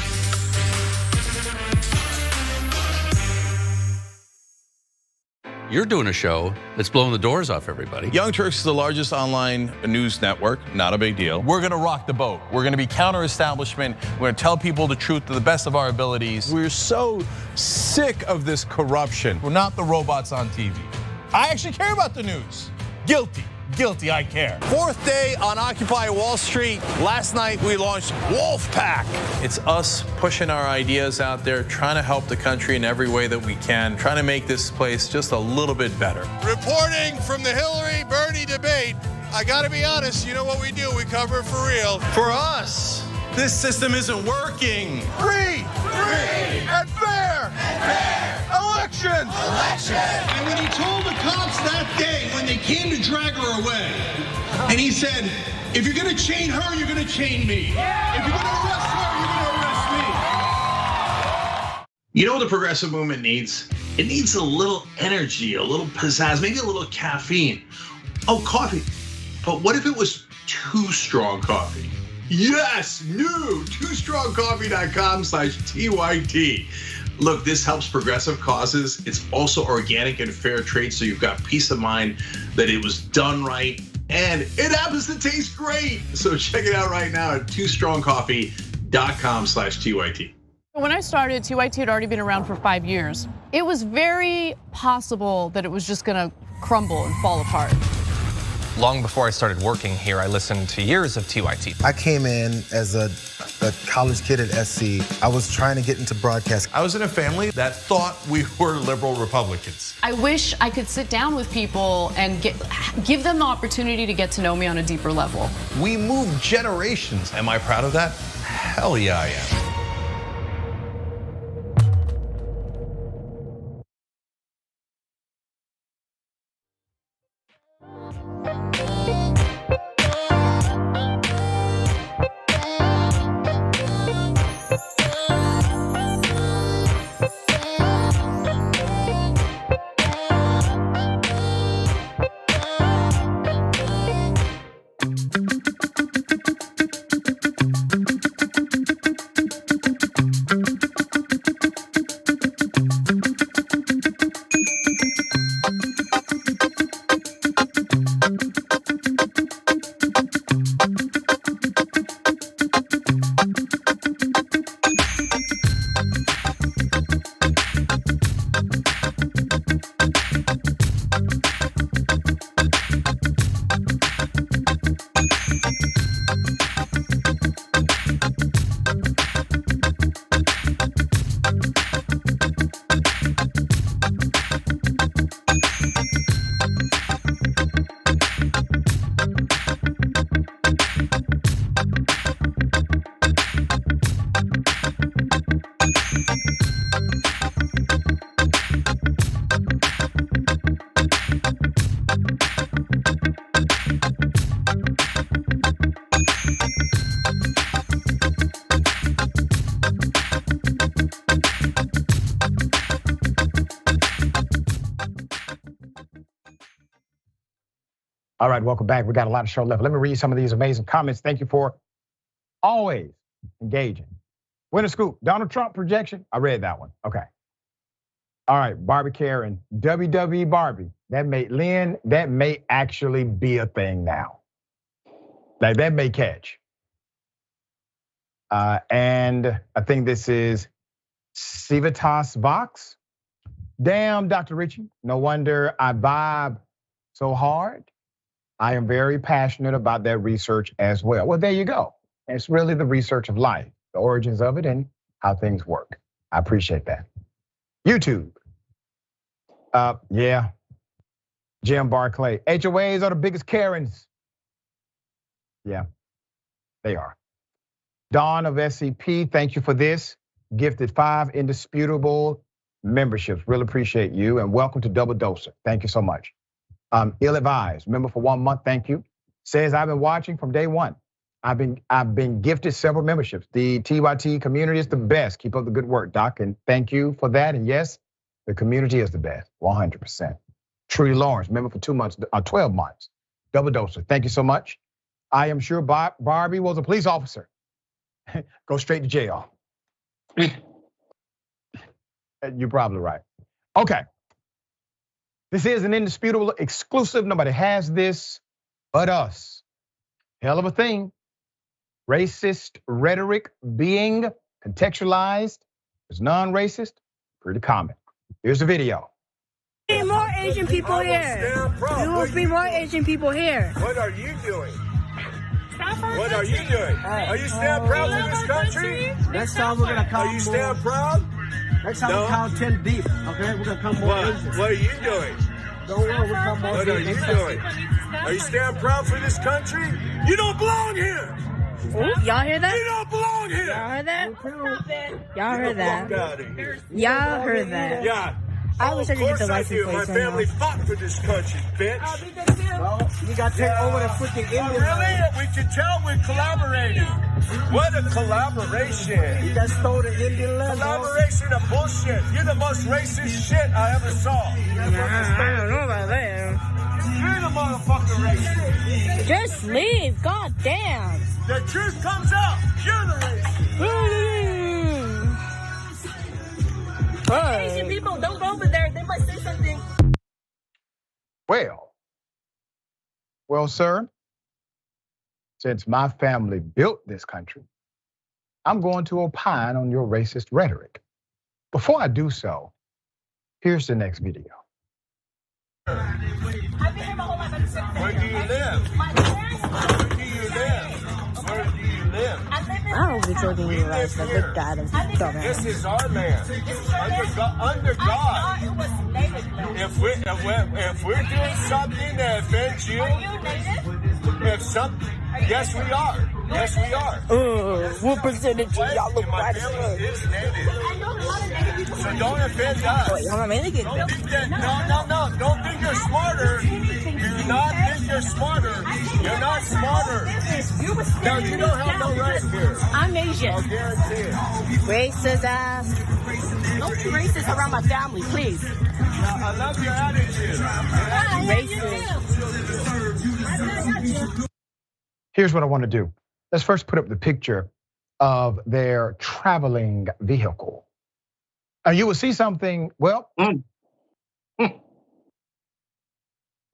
You're doing a show that's blowing the doors off everybody. Young Turks is the largest online news network, not a big deal. We're gonna rock the boat. We're gonna be counter-establishment. We're gonna tell people the truth to the best of our abilities. We're so sick of this corruption. We're not the robots on TV. I actually care about the news. Guilty, I care. Fourth day on Occupy Wall Street. Last night we launched Wolfpack. It's us pushing our ideas out there, trying to help the country in every way that we can, trying to make this place just a little bit better. Reporting from the Hillary-Bernie debate, I gotta be honest, you know what we do, we cover it for real. For us, this system isn't working. Free and fair elections. And when he told the cops that day when they came to drag her away, and he said, if you're gonna chain her, you're gonna chain me. If you're gonna arrest her, you're gonna arrest me. You know what the progressive movement needs? It needs a little energy, a little pizzazz, maybe a little caffeine. Oh, coffee. But what if it was Too Strong Coffee? Yes, new, toostrongcoffee.com/TYT. Look, this helps progressive causes. It's also organic and fair trade, so you've got peace of mind that it was done right, and it happens to taste great. So check it out right now at toostrongcoffee.com/TYT. When I started, TYT had already been around for 5 years. It was very possible that it was just gonna crumble and fall apart. Long before I started working here, I listened to years of TYT. I came in as a college kid at SC. I was trying to get into broadcast. I was in a family that thought we were liberal Republicans. I wish I could sit down with people and give them the opportunity to get to know me on a deeper level. We moved generations. Am I proud of that? Hell yeah, I am. All right, welcome back. We got a lot of show left. Let me read some of these amazing comments. Thank you for always engaging. Winter scoop, Donald Trump projection. I read that one. Okay. All right, Barbie Karen, WWE Barbie. That may actually be a thing now. Like that may catch. And I think this is Civitas Vox. Damn, Dr. Richey. No wonder I vibe so hard. I am very passionate about that research as well. Well, there you go. It's really the research of life, the origins of it and how things work. I appreciate that. YouTube. Yeah. Jim Barclay. HOAs are the biggest Karens. Yeah, they are. Dawn of SCP, thank you for this. Gifted 5 indisputable memberships. Really appreciate you and welcome to Double Doser. Thank you so much. Ill-advised, member for 1 month, thank you. Says I've been watching from day one. I've been gifted several memberships. The TYT community is the best. Keep up the good work, Doc, and thank you for that. And yes, the community is the best, 100%. Trudy Lawrence, member for 2 months, 12 months. Double doser. Thank you so much. I am sure Barbie was a police officer. Go straight to jail. You're probably right. Okay. This is an indisputable exclusive. Nobody has this but us. Hell of a thing. Racist rhetoric being contextualized as non-racist, pretty common. Here's the video. Be more Asian people here. There will be more Asian people here. What are you doing? What are you doing? Are you stand proud for this country? Next time we're gonna count. Are you stand proud? Next time we count 10 deep. Okay, we're gonna come more. What are you doing? Don't worry, we'll come more. What are you doing? Are you stand proud for this country? You don't belong here. Ooh, y'all hear that? You don't belong here. Y'all heard that? Y'all heard that? Y'all heard that? Yeah. I wish I could get the license plate. My family fought for this country, bitch. Well, you got to take over the freaking Indian. Really? We can tell we're collaborating. What a collaboration. You guys stole the Indian land. Collaboration of bullshit. You're the most racist shit I ever saw. I don't know about that. You're the motherfucking racist. Just leave. God damn. The truth comes out. You're the racist. Asian people, don't go over there. They might say something. Well, sir, since my family built this country, I'm going to opine on your racist rhetoric. Before I do so, here's the next video. I've been here my whole life. I'm sick. Where do you live? My parents. Where do you live? Where do you live? I don't be taking you as a good guy to dumbass. This is our land. Under God. It was native land. If we're doing something that offends you, Are you native? Yes, we are. Yes, we are. What percentage of y'all look My white as family fuck? is native. I know a lot of native people. So don't offend us. Wait, y'all make it. Don't think that, no. Don't think you're smarter. Do not think you're smarter. You're not smarter. No, you don't have no right here. I'm Asian. I'll guarantee it. Racist ass. Don't be racist around my family, please. I love your attitude. Racist. Here's what I want to do. Let's first put up the picture of their traveling vehicle. And you will see something, well,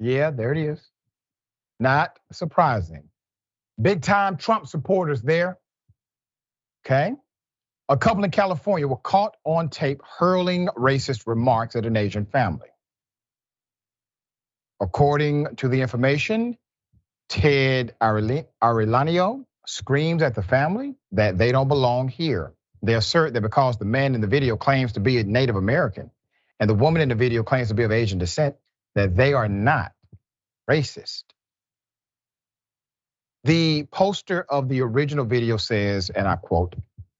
yeah, there it is. Not surprising. Big time Trump supporters there, okay? A couple in California were caught on tape hurling racist remarks at an Asian family. According to the information, Ted Arellano screams at the family that they don't belong here. They assert that because the man in the video claims to be a Native American and the woman in the video claims to be of Asian descent, that they are not racist. The poster of the original video says, and I quote,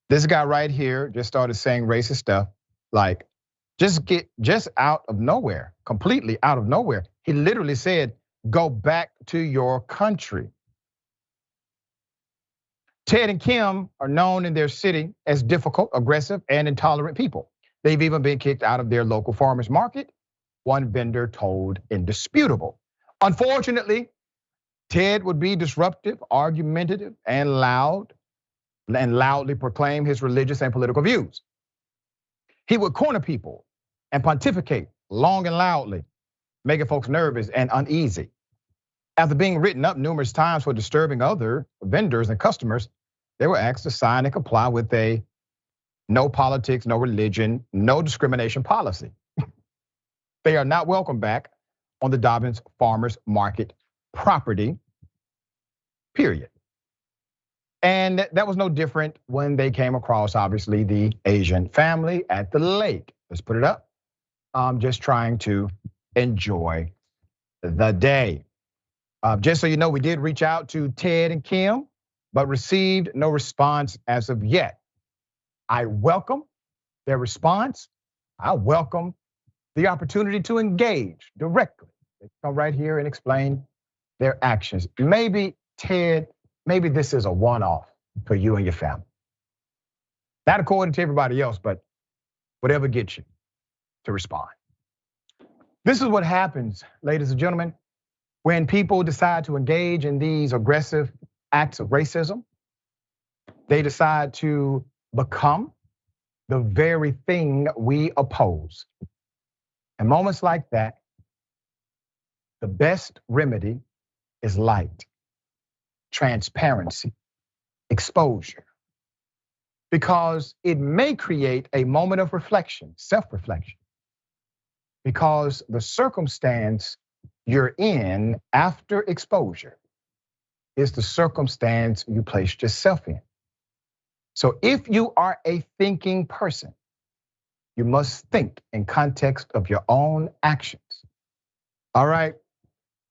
"This guy right here just started saying racist stuff, like just out of nowhere, completely out of nowhere. He literally said, go back to your country." Ted and Kim are known in their city as difficult, aggressive, and intolerant people. They've even been kicked out of their local farmers market, one vendor told Indisputable. Unfortunately, Ted would be disruptive, argumentative, and loudly proclaim his religious and political views. He would corner people and pontificate long and loudly, making folks nervous and uneasy. After being written up numerous times for disturbing other vendors and customers, they were asked to sign and comply with a no politics, no religion, no discrimination policy. They are not welcome back on the Dobbins Farmers Market property, period. And that was no different when they came across, obviously, the Asian family at the lake. Let's put it up. Just trying to enjoy the day. Just so you know, we did reach out to Ted and Kim, but received no response as of yet. I welcome their response. I welcome the opportunity to engage directly. They come right here and explain their actions. Maybe, Ted, maybe this is a one-off for you and your family. Not according to everybody else, but whatever gets you to respond. This is what happens, ladies and gentlemen, When people decide to engage in these aggressive acts of racism, they decide to become the very thing we oppose. In moments like that, the best remedy is light, transparency, exposure, because it may create a moment of reflection, self-reflection, because the circumstance you're in after exposure is the circumstance you placed yourself in. So if you are a thinking person, you must think in context of your own actions. All right,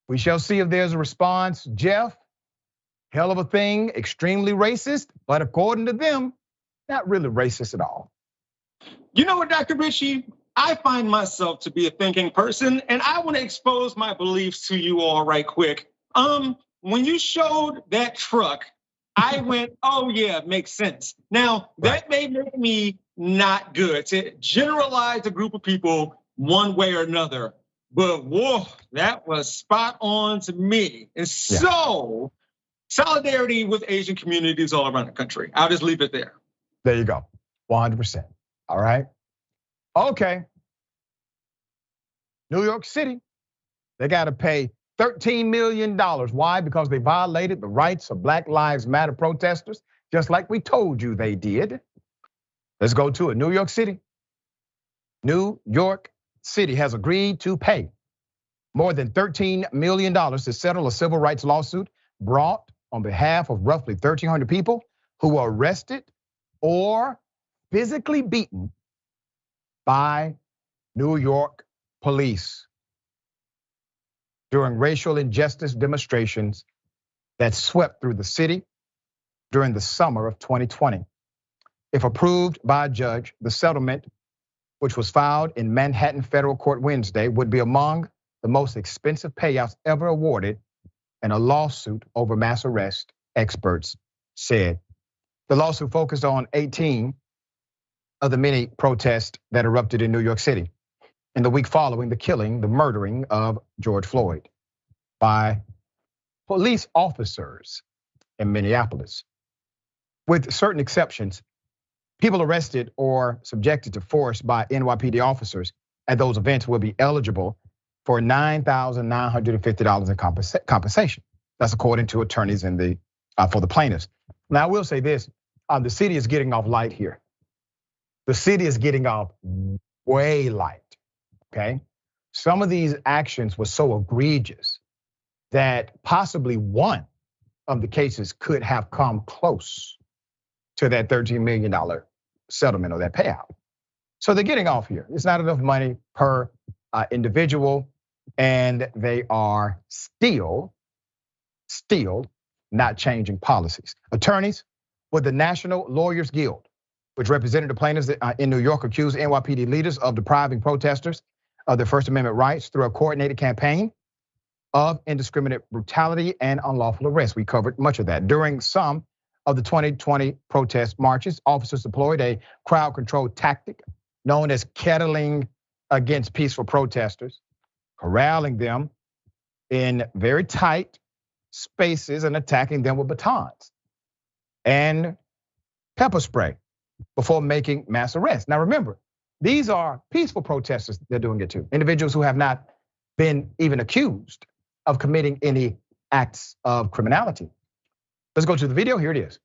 we shall see if there's a response. Jeff, hell of a thing, extremely racist, but according to them, not really racist at all. You know what, Dr. Richey? I find myself to be a thinking person, and I want to expose my beliefs to you all right quick. When you showed that truck, I went, oh yeah, makes sense. Now, that may make me not good to generalize a group of people one way or another, but whoa, that was spot on to me. And so, solidarity with Asian communities all around the country. I'll just leave it there. There you go, 100%, all right? Okay, New York City, they gotta pay $13 million. Why? Because they violated the rights of Black Lives Matter protesters, just like we told you they did. Let's go to it. New York City. New York City has agreed to pay more than $13 million to settle a civil rights lawsuit brought on behalf of roughly 1,300 people who were arrested or physically beaten by New York police during racial injustice demonstrations that swept through the city during the summer of 2020. If approved by a judge, the settlement, which was filed in Manhattan Federal Court Wednesday, would be among the most expensive payouts ever awarded in a lawsuit over mass arrest, experts said. The lawsuit focused on 18 of the many protests that erupted in New York City in the week following the murdering of George Floyd by police officers in Minneapolis. With certain exceptions, people arrested or subjected to force by NYPD officers at those events will be eligible for $9,950 in compensation. That's according to attorneys for the plaintiffs. Now I will say this, the city is getting off light here. The city is getting off way light. Okay, some of these actions were so egregious that possibly one of the cases could have come close to that $13 million settlement or that payout. So they're getting off here. It's not enough money per individual, and they are still not changing policies. Attorneys with the National Lawyers Guild, which represented the plaintiffs in New York, accused NYPD leaders of depriving protesters of their First Amendment rights through a coordinated campaign of indiscriminate brutality and unlawful arrest. We covered much of that. During some of the 2020 protest marches, officers deployed a crowd control tactic known as kettling against peaceful protesters, corralling them in very tight spaces and attacking them with batons and pepper spray before making mass arrests. Now remember, these are peaceful protesters they're doing it to, individuals who have not been even accused of committing any acts of criminality. Let's go to the video, here it is.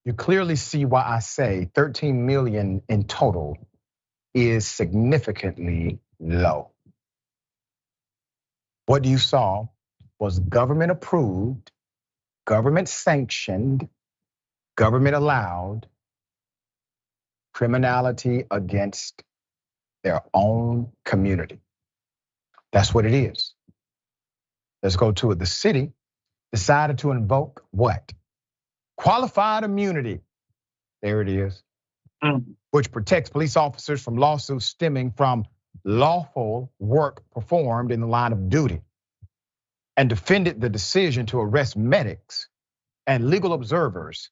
you clearly see why I say 13 million in total is significantly low. What you saw was government approved, government sanctioned, government allowed criminality against their own community. That's what it is. Let's go to it. The city decided to invoke what? Qualified immunity. There it is. Which protects police officers from lawsuits stemming from lawful work performed in the line of duty, and defended the decision to arrest medics and legal observers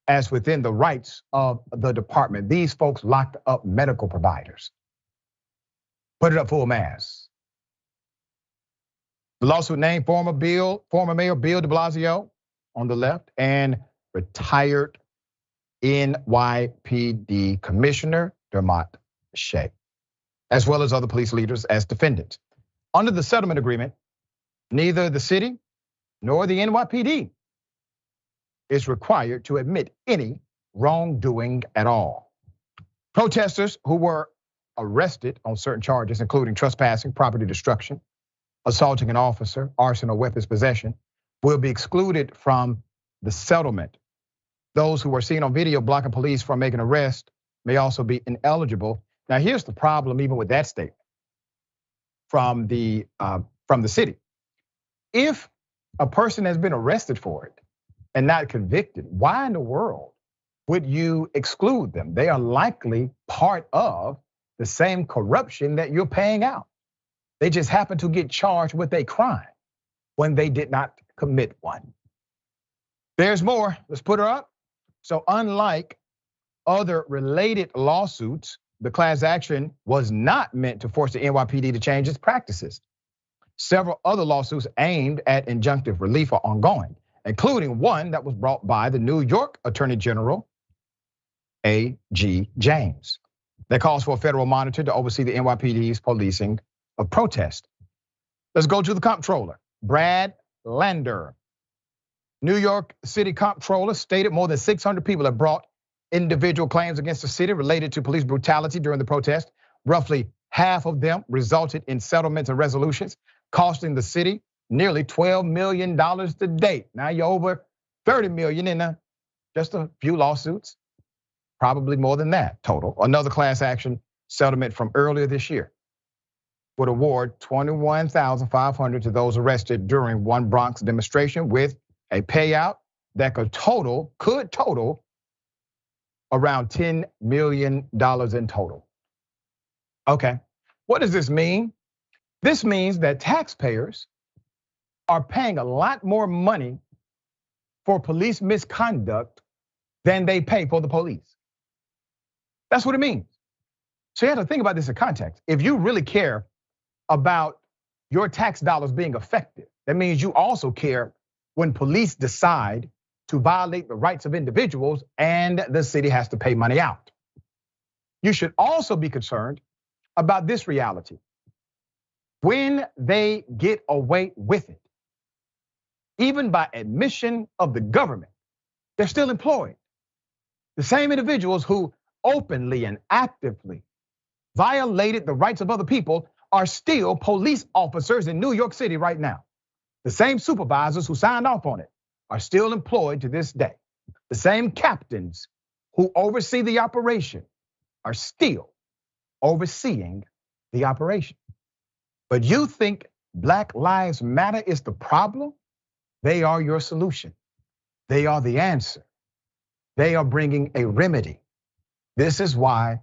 as within the rights of the department. These folks locked up medical providers. Put it up full mass. The lawsuit named former Mayor Bill de Blasio on the left and retired NYPD Commissioner Dermot Shea, as well as other police leaders as defendants. Under the settlement agreement, neither the city nor the NYPD is required to admit any wrongdoing at all. Protesters who were arrested on certain charges, including trespassing, property destruction, assaulting an officer, arson or weapons possession, will be excluded from the settlement. Those who were seen on video blocking police from making arrests may also be ineligible. Now, here's the problem, even with that statement from the city. If a person has been arrested for it and not convicted, why in the world would you exclude them? They are likely part of the same corruption that you're paying out. They just happen to get charged with a crime when they did not commit one. There's more. Let's put her up. So unlike other related lawsuits, the class action was not meant to force the NYPD to change its practices. Several other lawsuits aimed at injunctive relief are ongoing, including one that was brought by the New York Attorney General, A.G. James, that calls for a federal monitor to oversee the NYPD's policing of protest. Let's go to the comptroller, Brad Lander. New York City comptroller stated more than 600 people have brought individual claims against the city related to police brutality during the protest. Roughly half of them resulted in settlements and resolutions, costing the city nearly $12 million to date. Now you're over 30 million in just a few lawsuits, probably more than that total. Another class action settlement from earlier this year would award $21,500 to those arrested during one Bronx demonstration, with a payout that could total around $10 million in total. Okay, what does this mean? This means that taxpayers are paying a lot more money for police misconduct than they pay for the police. That's what it means. So you have to think about this in context. If you really care about your tax dollars being effective, that means you also care when police decide to violate the rights of individuals and the city has to pay money out. You should also be concerned about this reality. When they get away with it, even by admission of the government, they're still employed. The same individuals who openly and actively violated the rights of other people are still police officers in New York City right now. The same supervisors who signed off on it are still employed to this day. The same captains who oversee the operation are still overseeing the operation. But you think Black Lives Matter is the problem? They are your solution. They are the answer. They are bringing a remedy. This is why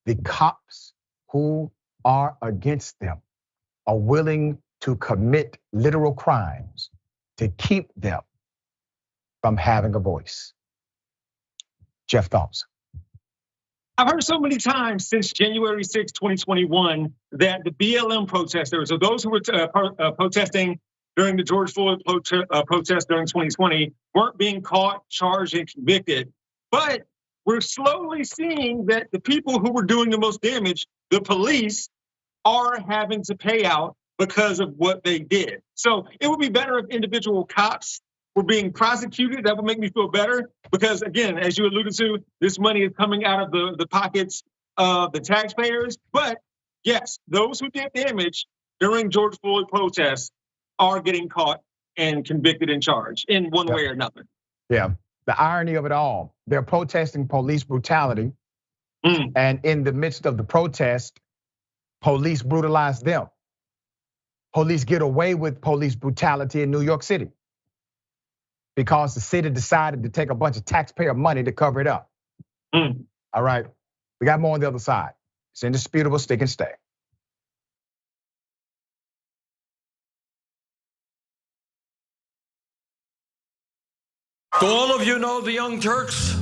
the cops who are against them are willing to commit literal crimes to keep them from having a voice. Jeff, thoughts? I've heard so many times since January 6, 2021, that the BLM protesters, or those who were protesting during the George Floyd protest during 2020, weren't being caught, charged, and convicted. But we're slowly seeing that the people who were doing the most damage, the police, are having to pay out because of what they did. So it would be better if individual cops were being prosecuted, that would make me feel better. Because again, as you alluded to, this money is coming out of the pockets of the taxpayers. But yes, those who did damage during George Floyd protests are getting caught and convicted and charged in one way or another. Yeah, the irony of it all, they're protesting police brutality. And in the midst of the protest, police brutalize them. Police get away with police brutality in New York City because the city decided to take a bunch of taxpayer money to cover it up. All right, we got more on the other side. It's indisputable, stick and stay. Do all of you know the Young Turks?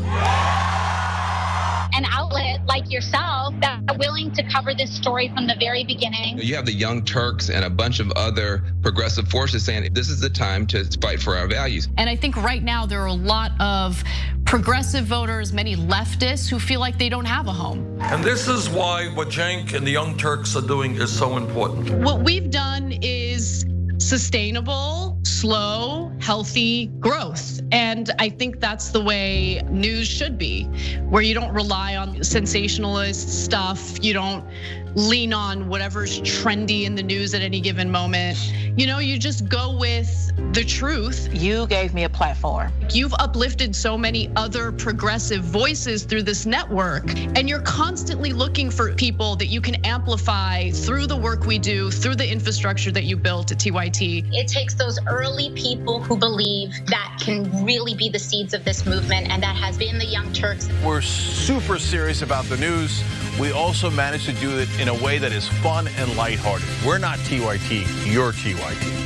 An outlet like yourself that are willing to cover this story from the very beginning. You have the Young Turks and a bunch of other progressive forces saying this is the time to fight for our values. And I think right now there are a lot of progressive voters, many leftists who feel like they don't have a home. And this is why what Cenk and the Young Turks are doing is so important. What we've done is sustainable, slow, healthy growth. And I think that's the way news should be, where you don't rely on sensationalist stuff. You don't lean on whatever's trendy in the news at any given moment. You just go with the truth. You gave me a platform. You've uplifted so many other progressive voices through this network, and you're constantly looking for people that you can amplify through the work we do, through the infrastructure that you built at TYT. It takes those early people who believe that can really be the seeds of this movement, and that has been the Young Turks. We're super serious about the news. We also managed to do it in a way that is fun and lighthearted. We're not TYT, you're TYT.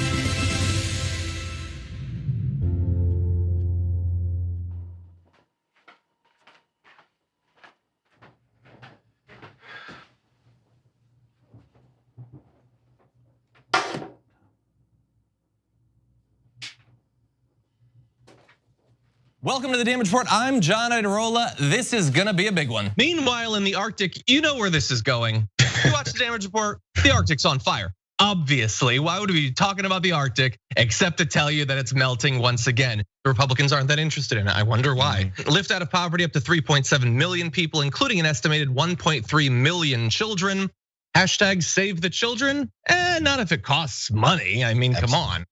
Welcome to the Damage Report. I'm John Idarola. This is gonna be a big one. Meanwhile, in the Arctic, you know where this is going. You watch the Damage Report, the Arctic's on fire. Obviously, why would we be talking about the Arctic except to tell you that it's melting once again? The Republicans aren't that interested in it. I wonder why. Lift out of poverty up to 3.7 million people, including an estimated 1.3 million children. Hashtag save the children? Not if it costs money. I mean, come on.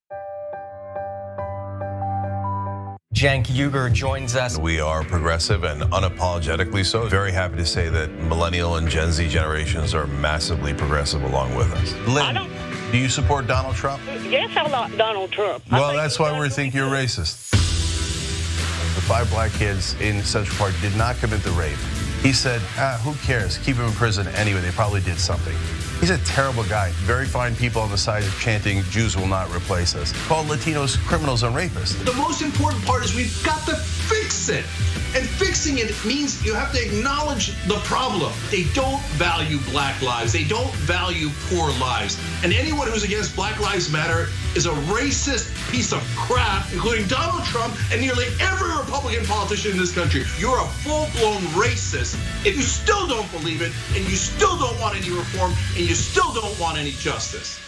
Cenk Uygur joins us. We are progressive and unapologetically so. Very happy to say that millennial and Gen Z generations are massively progressive along with us. Lynn, do you support Donald Trump? Yes, I like Donald Trump. Well, that's why we think you're racist. The 5 black kids in Central Park did not commit the rape. He said, who cares? Keep them in prison anyway. They probably did something. He's a terrible guy. Very fine people on the side of chanting, Jews will not replace us. Call Latinos criminals and rapists. The most important part is we've got to fix it. And fixing it means you have to acknowledge the problem. They don't value black lives. They don't value poor lives. And anyone who's against Black Lives Matter is a racist piece of crap, including Donald Trump and nearly every Republican politician in this country. You're a full-blown racist if you still don't believe it, and you still don't want any reform, and you still don't want any justice.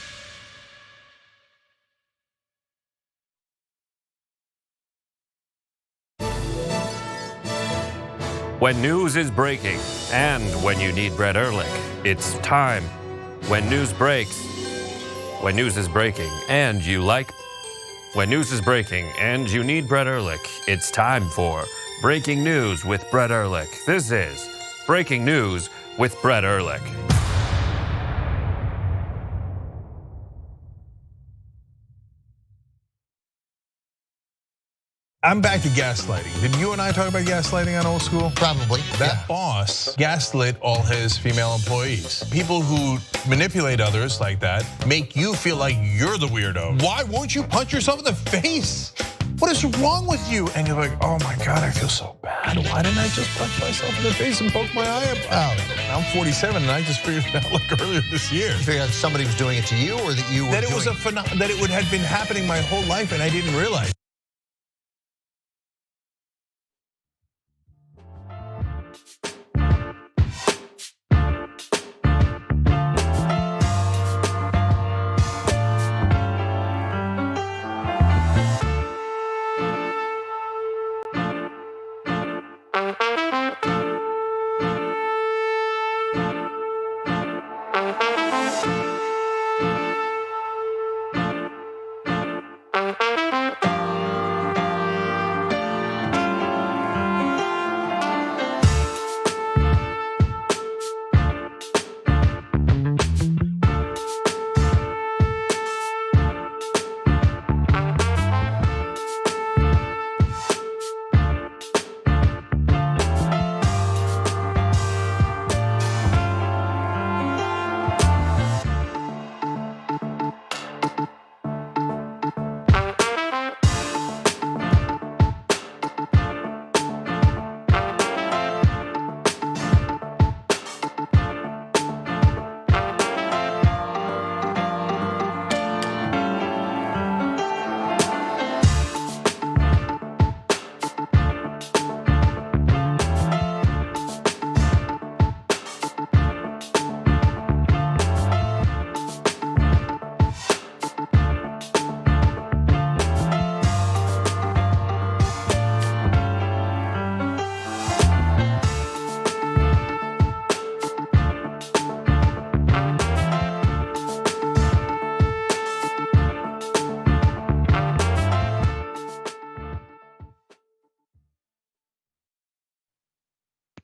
When news is breaking and when you need Brett Ehrlich, it's time. When news breaks, when news is breaking and you like, when news is breaking and you need Brett Ehrlich, it's time for Breaking News with Brett Ehrlich. This is Breaking News with Brett Ehrlich. I'm back to gaslighting. Did you and I talk about gaslighting on Old School? Probably. That boss gaslit all his female employees. People who manipulate others like that make you feel like you're the weirdo. Why won't you punch yourself in the face? What is wrong with you? And you're like, oh my God, I feel so bad. Why didn't I just punch myself in the face and poke my eye out? I'm 47 and I just figured it out like earlier this year. You figured out somebody was doing it to you, or that you were that it was that it would have been happening my whole life and I didn't realize.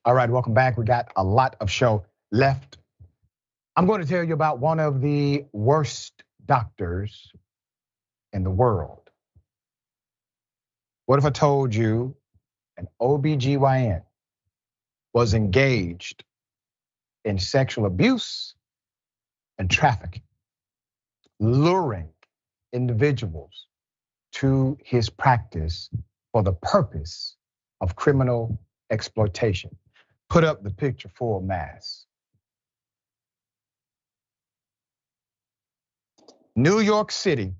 All right, welcome back. We got a lot of show left. I'm going to tell you about one of the worst doctors in the world. What if I told you an OB-GYN was engaged in sexual abuse and trafficking, luring individuals to his practice for the purpose of criminal exploitation? Put up the picture full mass. New York City,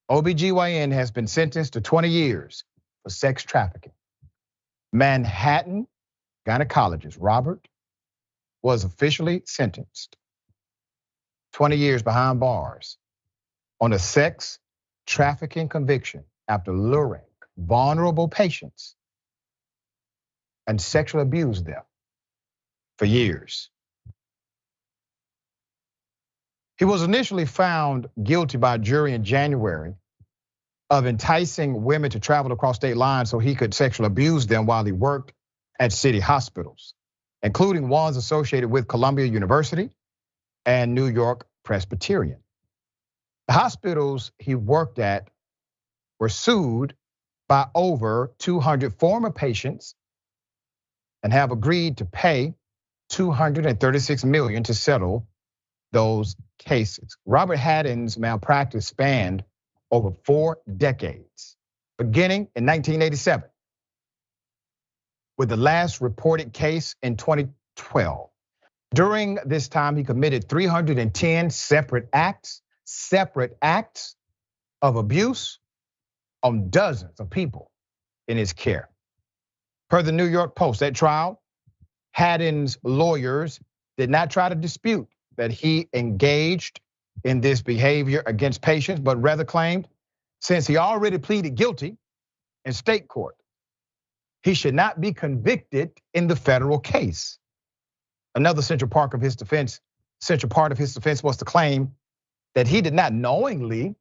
OB-GYN has been sentenced to 20 years for sex trafficking. Manhattan gynecologist Robert was officially sentenced 20 years behind bars on a sex trafficking conviction after luring vulnerable patients and sexually abused them for years. He was initially found guilty by a jury in January of enticing women to travel across state lines so he could sexually abuse them while he worked at city hospitals, including ones associated with Columbia University and New York Presbyterian. The hospitals he worked at were sued by over 200 former patients and have agreed to pay $236 million to settle those cases. Robert Haddon's malpractice spanned over 4 decades, beginning in 1987, with the last reported case in 2012. During this time, he committed 310 separate acts of abuse on dozens of people in his care. Per the New York Post, at trial, Haddon's lawyers did not try to dispute that he engaged in this behavior against patients, but rather claimed since he already pleaded guilty in state court, he should not be convicted in the federal case. Another central part of his defense was to claim that he did not knowingly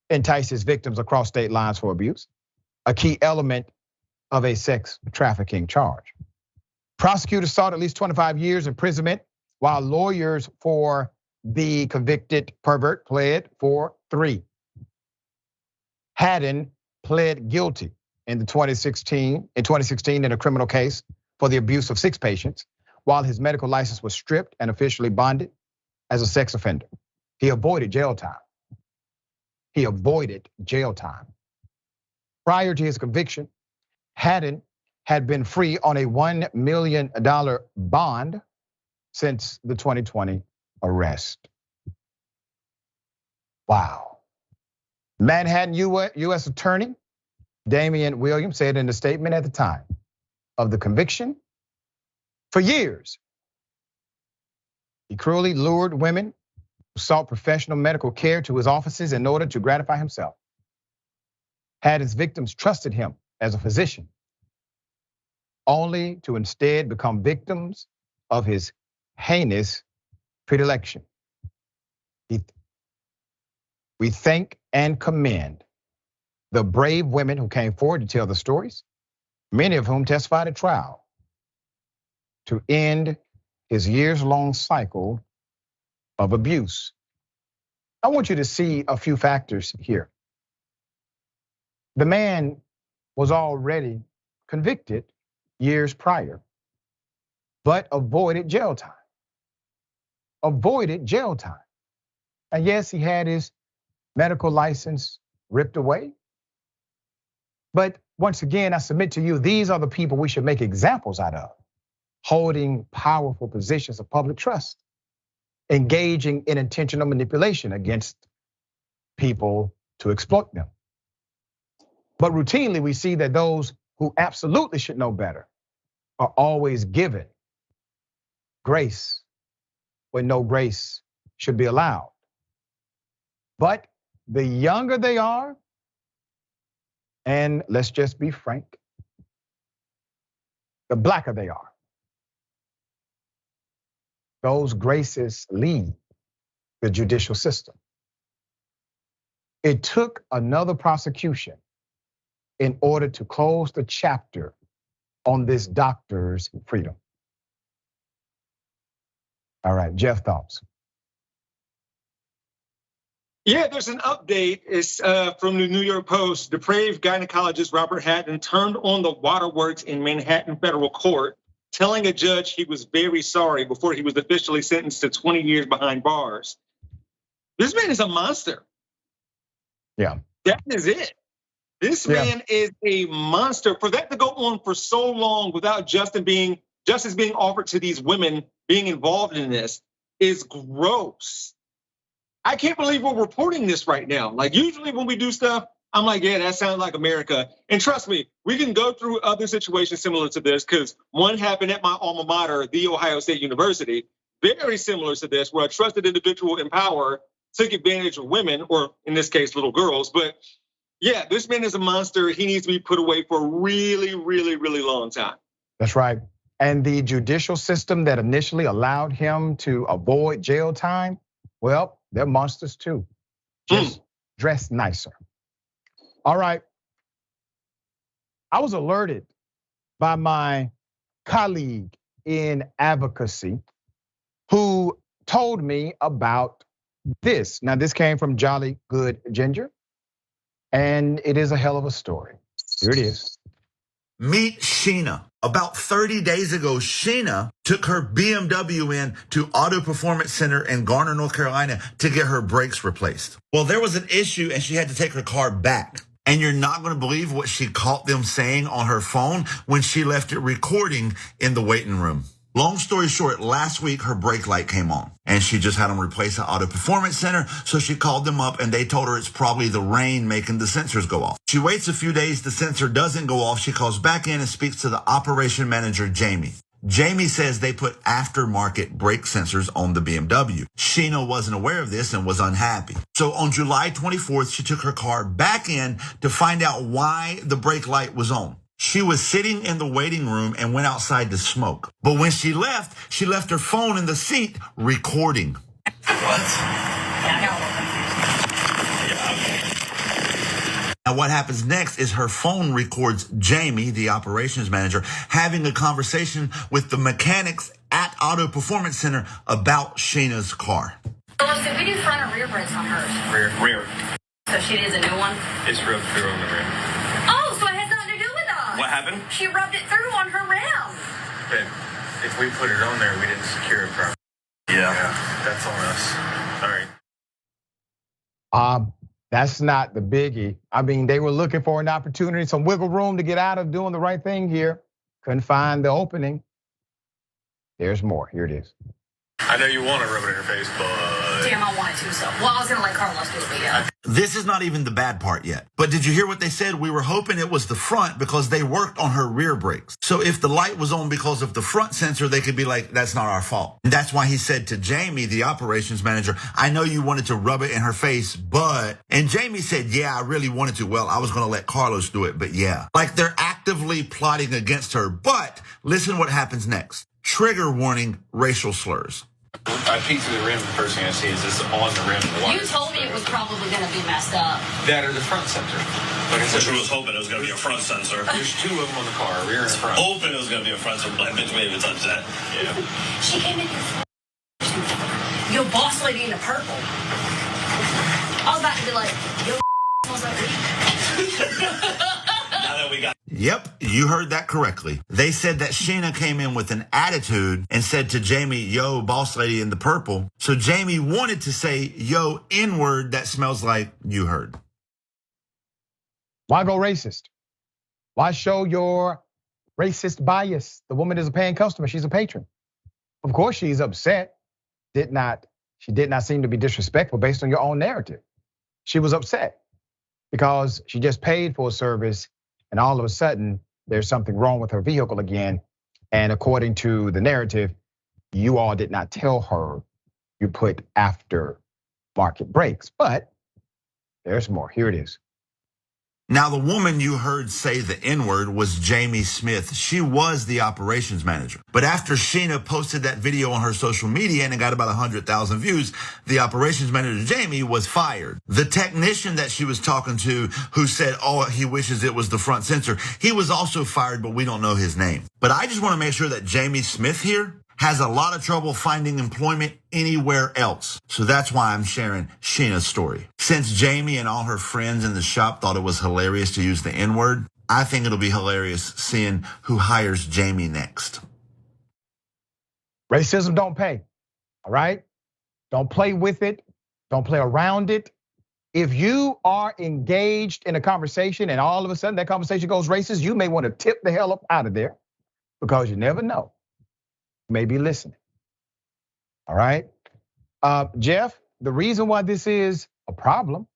entice his victims across state lines for abuse, a key element of a sex trafficking charge. Prosecutors sought at least 25 years imprisonment, while lawyers for the convicted pervert pled for 3. Haddon pled guilty in 2016 in a criminal case for the abuse of 6 patients, while his medical license was stripped and officially bonded as a sex offender. He avoided jail time. Prior to his conviction, Haddon had been free on a $1 million bond since the 2020 arrest. Wow. Manhattan U.S. Attorney Damian Williams said in a statement at the time of the conviction, for years, he cruelly lured women who sought professional medical care to his offices in order to gratify himself. Haddon's victims trusted him as a physician, only to instead become victims of his heinous predilection. We thank and commend the brave women who came forward to tell the stories, many of whom testified at trial, to end his years-long cycle of abuse. I want you to see a few factors here. The man was already convicted years prior, but avoided jail time. And yes, he had his medical license ripped away. But once again, I submit to you, these are the people we should make examples out of, holding powerful positions of public trust, engaging in intentional manipulation against people to exploit them. But routinely, we see that those who absolutely should know better are always given grace when no grace should be allowed. But the younger they are, and let's just be frank, the blacker they are, those graces leave the judicial system. It took another prosecution in order to close the chapter on this doctor's freedom. All right, Jeff, thoughts? Yeah, there's an update. It's from the New York Post. Depraved gynecologist Robert Hatton turned on the waterworks in Manhattan federal court, telling a judge he was very sorry before he was officially sentenced to 20 years behind bars. This man is a monster. Yeah. That is it. This man is a monster. For that to go on for so long without justice being offered to these women being involved in this is gross. I can't believe we're reporting this right now. Like usually when we do stuff, I'm like, yeah, that sounds like America. And trust me, we can go through other situations similar to this because one happened at my alma mater, The Ohio State University, very similar to this, where a trusted individual in power took advantage of women, or in this case, little girls. But yeah, this man is a monster. He needs to be put away for a really, really, really long time. That's right. And the judicial system that initially allowed him to avoid jail time, well, they're monsters too, just dressed nicer. All right. I was alerted by my colleague in advocacy who told me about this. Now, this came from Jolly Good Ginger, and it is a hell of a story. Here it is. Meet Sheena. About 30 days ago, Sheena took her BMW in to Auto Performance Center in Garner, North Carolina to get her brakes replaced. Well, there was an issue and she had to take her car back. And you're not gonna believe what she caught them saying on her phone when she left it recording in the waiting room. Long story short, last week her brake light came on and she just had them replace at Auto Performance Center. So she called them up and they told her it's probably the rain making the sensors go off. She waits a few days, the sensor doesn't go off. She calls back in and speaks to the operation manager, Jamie. Jamie says they put aftermarket brake sensors on the BMW. Sheena wasn't aware of this and was unhappy. So on July 24th, she took her car back in to find out why the brake light was on. She was sitting in the waiting room and went outside to smoke. But when she left her phone in the seat recording. Now what happens next is her phone records Jamie, the operations manager, having a conversation with the mechanics at Auto Performance Center about Sheena's car. So we do front or rear brakes on hers? Rear. So she needs a new one? It's rubbed through on the rim. Oh, so it has nothing to do with us. What happened? She rubbed it through on her rim. But if we put it on there, we didn't secure it properly. Yeah, that's on us. All right. That's not the biggie. I mean, they were looking for an opportunity, some wiggle room to get out of doing the right thing here. Couldn't find the opening. There's more, here it is. I know you want to rub it in her face, but... Damn, I wanted to, so. Well, I was gonna let Carlos do it, but yeah. This is not even the bad part yet. But did you hear what they said? We were hoping it was the front because they worked on her rear brakes. So if the light was on because of the front sensor, they could be like, that's not our fault. And that's why he said to Jamie, the operations manager, I know you wanted to rub it in her face, but... And Jamie said, yeah, I really wanted to. Well, I was gonna let Carlos do it, but yeah. Like they're actively plotting against her. But listen what happens next. Trigger warning, racial slurs. I peeked through the rim, the first thing I see is this on the rim. You told me it was probably gonna be messed up. That or the front sensor. Like I said, Which was hoping it was gonna be a front sensor. There's two of them on the car, rear and front. Hoping it was gonna be a front sensor, but bitch, we haven't touched that. Yeah. She came in here. Yo, boss lady in the purple. I was about to be like, yo, smells like weed. Now that we got. Yep, you heard that correctly. They said that Sheena came in with an attitude and said to Jamie, yo, boss lady in the purple. So Jamie wanted to say, yo, N-word that smells like you heard. Why go racist? Why show your racist bias? The woman is a paying customer, she's a patron. Of course she's upset. She did not seem to be disrespectful based on your own narrative. She was upset because she just paid for a service and all of a sudden, there's something wrong with her vehicle again. And according to the narrative, you all did not tell her you put after market brakes. But there's more, here it is. Now, the woman you heard say the N-word was Jamie Smith. She was the operations manager. But after Sheena posted that video on her social media and it got about 100,000 views, the operations manager, Jamie, was fired. The technician that she was talking to who said, oh, he wishes it was the front sensor, he was also fired, but we don't know his name. But I just want to make sure that Jamie Smith here has a lot of trouble finding employment anywhere else. So that's why I'm sharing Sheena's story. Since Jamie and all her friends in the shop thought it was hilarious to use the N-word, I think it'll be hilarious seeing who hires Jamie next. Racism don't pay, all right? Don't play with it. Don't play around it. If you are engaged in a conversation and all of a sudden that conversation goes racist, you may want to tip the hell up out of there because you never know. May be listening. All right. Jeff, the reason why this is a problem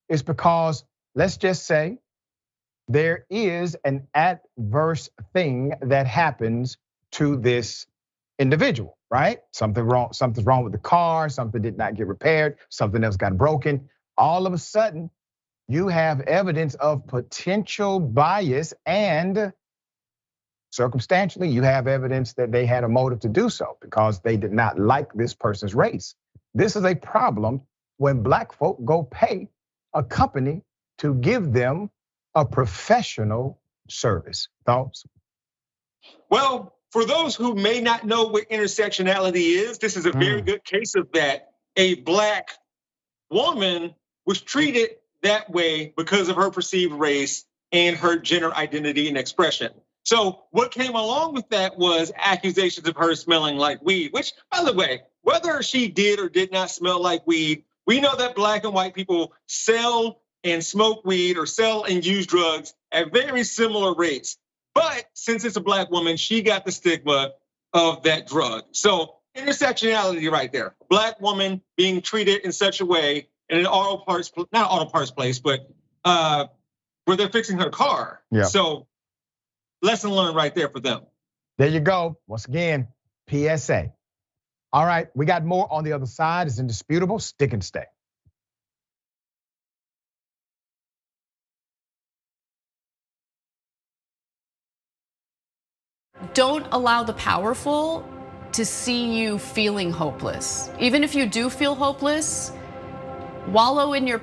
is because let's just say there is an adverse thing that happens to this individual, right? Something's wrong with the car, something did not get repaired, something else got broken. All of a sudden, you have evidence of potential bias and circumstantially, you have evidence that they had a motive to do so because they did not like this person's race. This is a problem when black folk go pay a company to give them a professional service. Thoughts? Well, for those who may not know what intersectionality is, this is a very good case of that. A black woman was treated that way because of her perceived race and her gender identity and expression. So what came along with that was accusations of her smelling like weed, which, by the way, whether she did or did not smell like weed, we know that black and white people sell and smoke weed or sell and use drugs at very similar rates. But since it's a black woman, she got the stigma of that drug. So intersectionality right there. Black woman being treated in such a way in an auto parts, not auto parts place, but where they're fixing her car. Yeah. So lesson learned right there for them. There you go. Once again, PSA. All right, we got more on the other side. It's indisputable. Stick and stay. Don't allow the powerful to see you feeling hopeless. Even if you do feel hopeless, wallow in your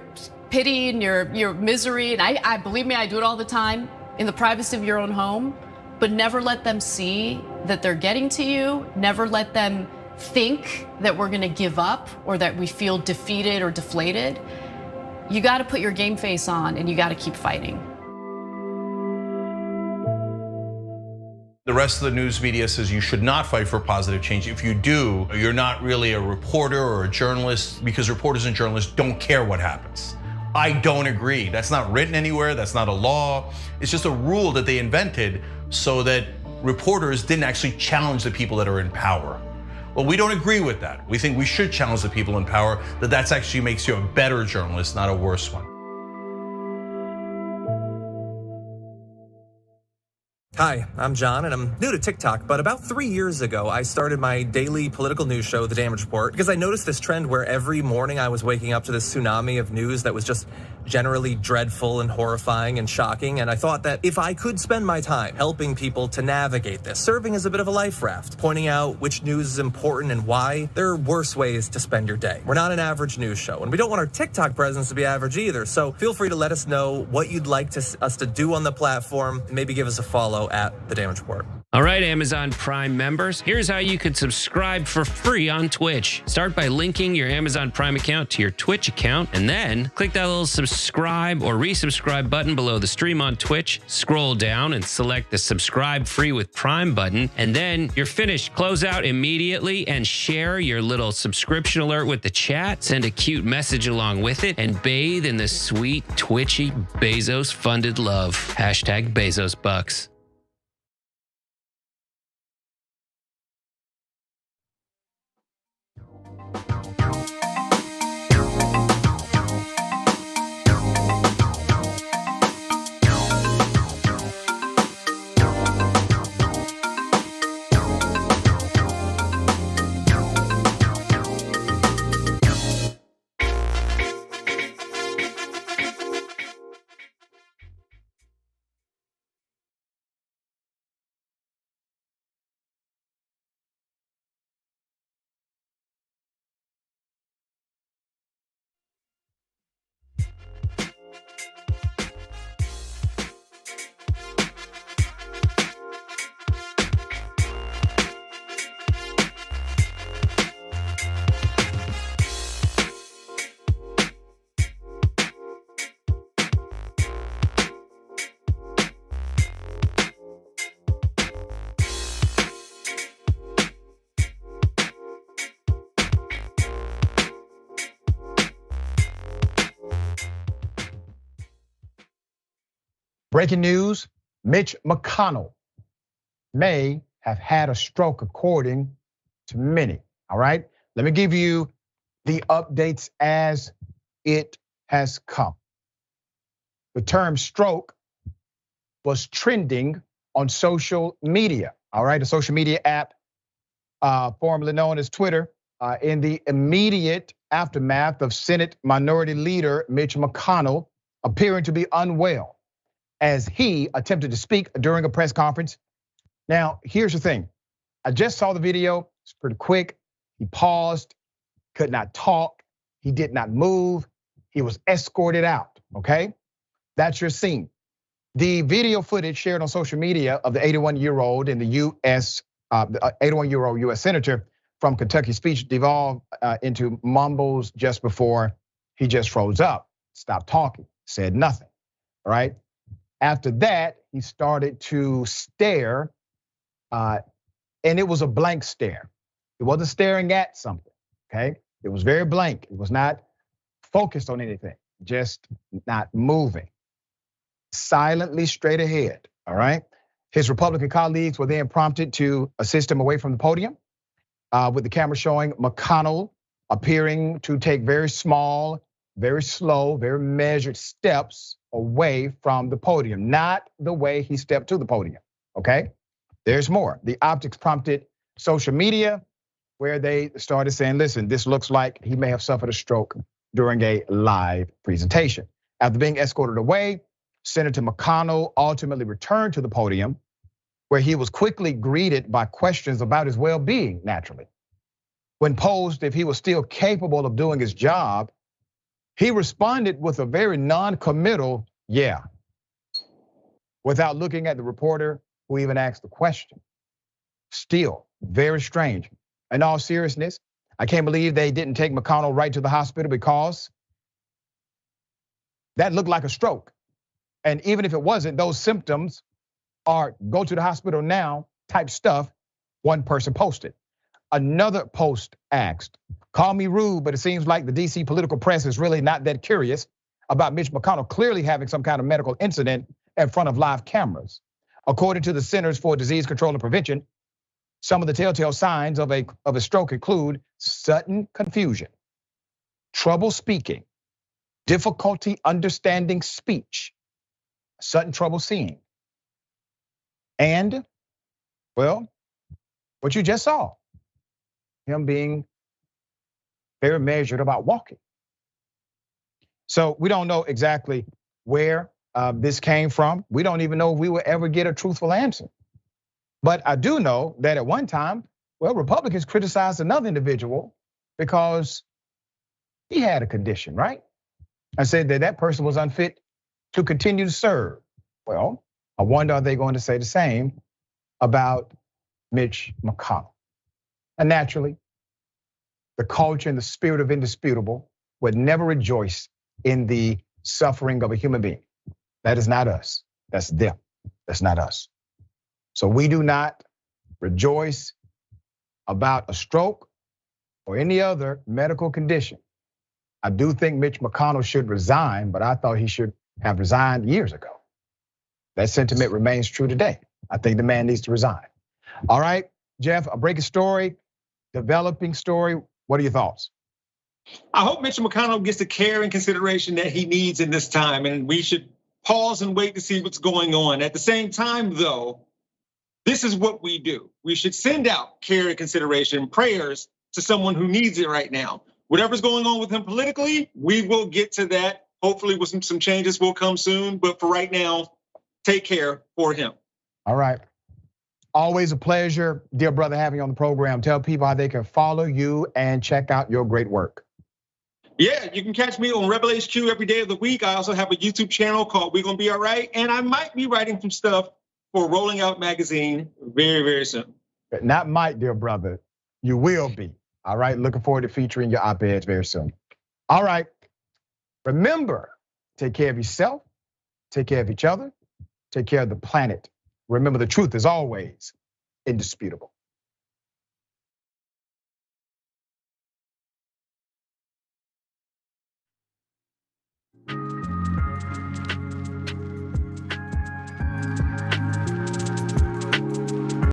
pity and your misery. And I believe me, I do it all the time in the privacy of your own home, but never let them see that they're getting to you. Never let them think that we're gonna give up or that we feel defeated or deflated. You gotta put your game face on and you gotta keep fighting. The rest of the news media says you should not fight for positive change. If you do, you're not really a reporter or a journalist because reporters and journalists don't care what happens. I don't agree. That's not written anywhere. That's not a law. It's just a rule that they invented so that reporters didn't actually challenge the people that are in power. Well, we don't agree with that. We think we should challenge the people in power, that actually makes you a better journalist, not a worse one. Hi, I'm John, and I'm new to TikTok, but about 3 years ago, I started my daily political news show, The Damage Report, because I noticed this trend where every morning I was waking up to this tsunami of news that was just generally dreadful and horrifying and shocking, and I thought that if I could spend my time helping people to navigate this, serving as a bit of a life raft, pointing out which news is important and why, there are worse ways to spend your day. We're not an average news show, and we don't want our TikTok presence to be average either, so feel free to let us know what you'd like us to do on the platform, and maybe give us a follow at The Damage Report. All right, Amazon Prime members, here's how you can subscribe for free on Twitch. Start by linking your Amazon Prime account to your Twitch account, and then click that little subscribe or resubscribe button below the stream on Twitch. Scroll down and select the subscribe free with Prime button, and then you're finished. Close out immediately and share your little subscription alert with the chat. Send a cute message along with it, and bathe in the sweet, twitchy, Bezos-funded love. Hashtag Bezos Bucks. Breaking news, Mitch McConnell may have had a stroke according to many, all right? Let me give you the updates as it has come. The term stroke was trending on social media, all right? A social media app formerly known as Twitter, in the immediate aftermath of Senate Minority Leader Mitch McConnell appearing to be unwell as he attempted to speak during a press conference. Now, here's the thing. I just saw the video, it's pretty quick. He paused, could not talk, he did not move, he was escorted out, okay? That's your scene. The video footage shared on social media of the 81-year-old in the US, 81-year-old US senator from Kentucky's speech devolved into mumbles just before he just froze up, stopped talking, said nothing, all right? After that, he started to stare, and it was a blank stare. It wasn't staring at something, okay? It was very blank. It was not focused on anything, just not moving. Silently straight ahead, all right? His Republican colleagues were then prompted to assist him away from the podium, with the camera showing McConnell appearing to take very small, very slow, very measured steps away from the podium, not the way he stepped to the podium, okay? There's more. The optics prompted social media where they started saying, listen, this looks like he may have suffered a stroke during a live presentation. After being escorted away, Senator McConnell ultimately returned to the podium where he was quickly greeted by questions about his well-being, naturally. When posed if he was still capable of doing his job, he responded with a very non-committal, yeah, without looking at the reporter who even asked the question. Still, very strange. In all seriousness, I can't believe they didn't take McConnell right to the hospital because that looked like a stroke. And even if it wasn't, those symptoms are go to the hospital now type stuff one person posted. Another post asked, call me rude, but it seems like the DC political press is really not that curious about Mitch McConnell clearly having some kind of medical incident in front of live cameras. According to the Centers for Disease Control and Prevention, some of the telltale signs of a stroke include sudden confusion, trouble speaking, difficulty understanding speech, sudden trouble seeing, and, well, what you just saw, him being very measured about walking. So we don't know exactly where this came from. We don't even know if we will ever get a truthful answer. But I do know that at one time, well, Republicans criticized another individual because he had a condition, right? I said that that person was unfit to continue to serve. Well, I wonder, are they going to say the same about Mitch McConnell? And naturally, the culture and the spirit of Indisputable would never rejoice in the suffering of a human being. That is not us, that's them, that's not us. So we do not rejoice about a stroke or any other medical condition. I do think Mitch McConnell should resign, but I thought he should have resigned years ago. That sentiment remains true today. I think the man needs to resign. All right, Jeff, a breaking story, developing story. What are your thoughts? I hope Mitch McConnell gets the care and consideration that he needs in this time, and we should pause and wait to see what's going on. At the same time, though, this is what we do. We should send out care and consideration, prayers to someone who needs it right now. Whatever's going on with him politically, we will get to that. Hopefully with some changes will come soon, but for right now, take care for him. All right. Always a pleasure, dear brother, having you on the program. Tell people how they can follow you and check out your great work. Yeah, you can catch me on Rebel HQ every day of the week. I also have a YouTube channel called We Gonna Be All Right, and I might be writing some stuff for Rolling Out Magazine very, very soon. Not might, dear brother, you will be. All right, looking forward to featuring your op-eds very soon. All right, remember, take care of yourself, take care of each other, take care of the planet. Remember, the truth is always indisputable.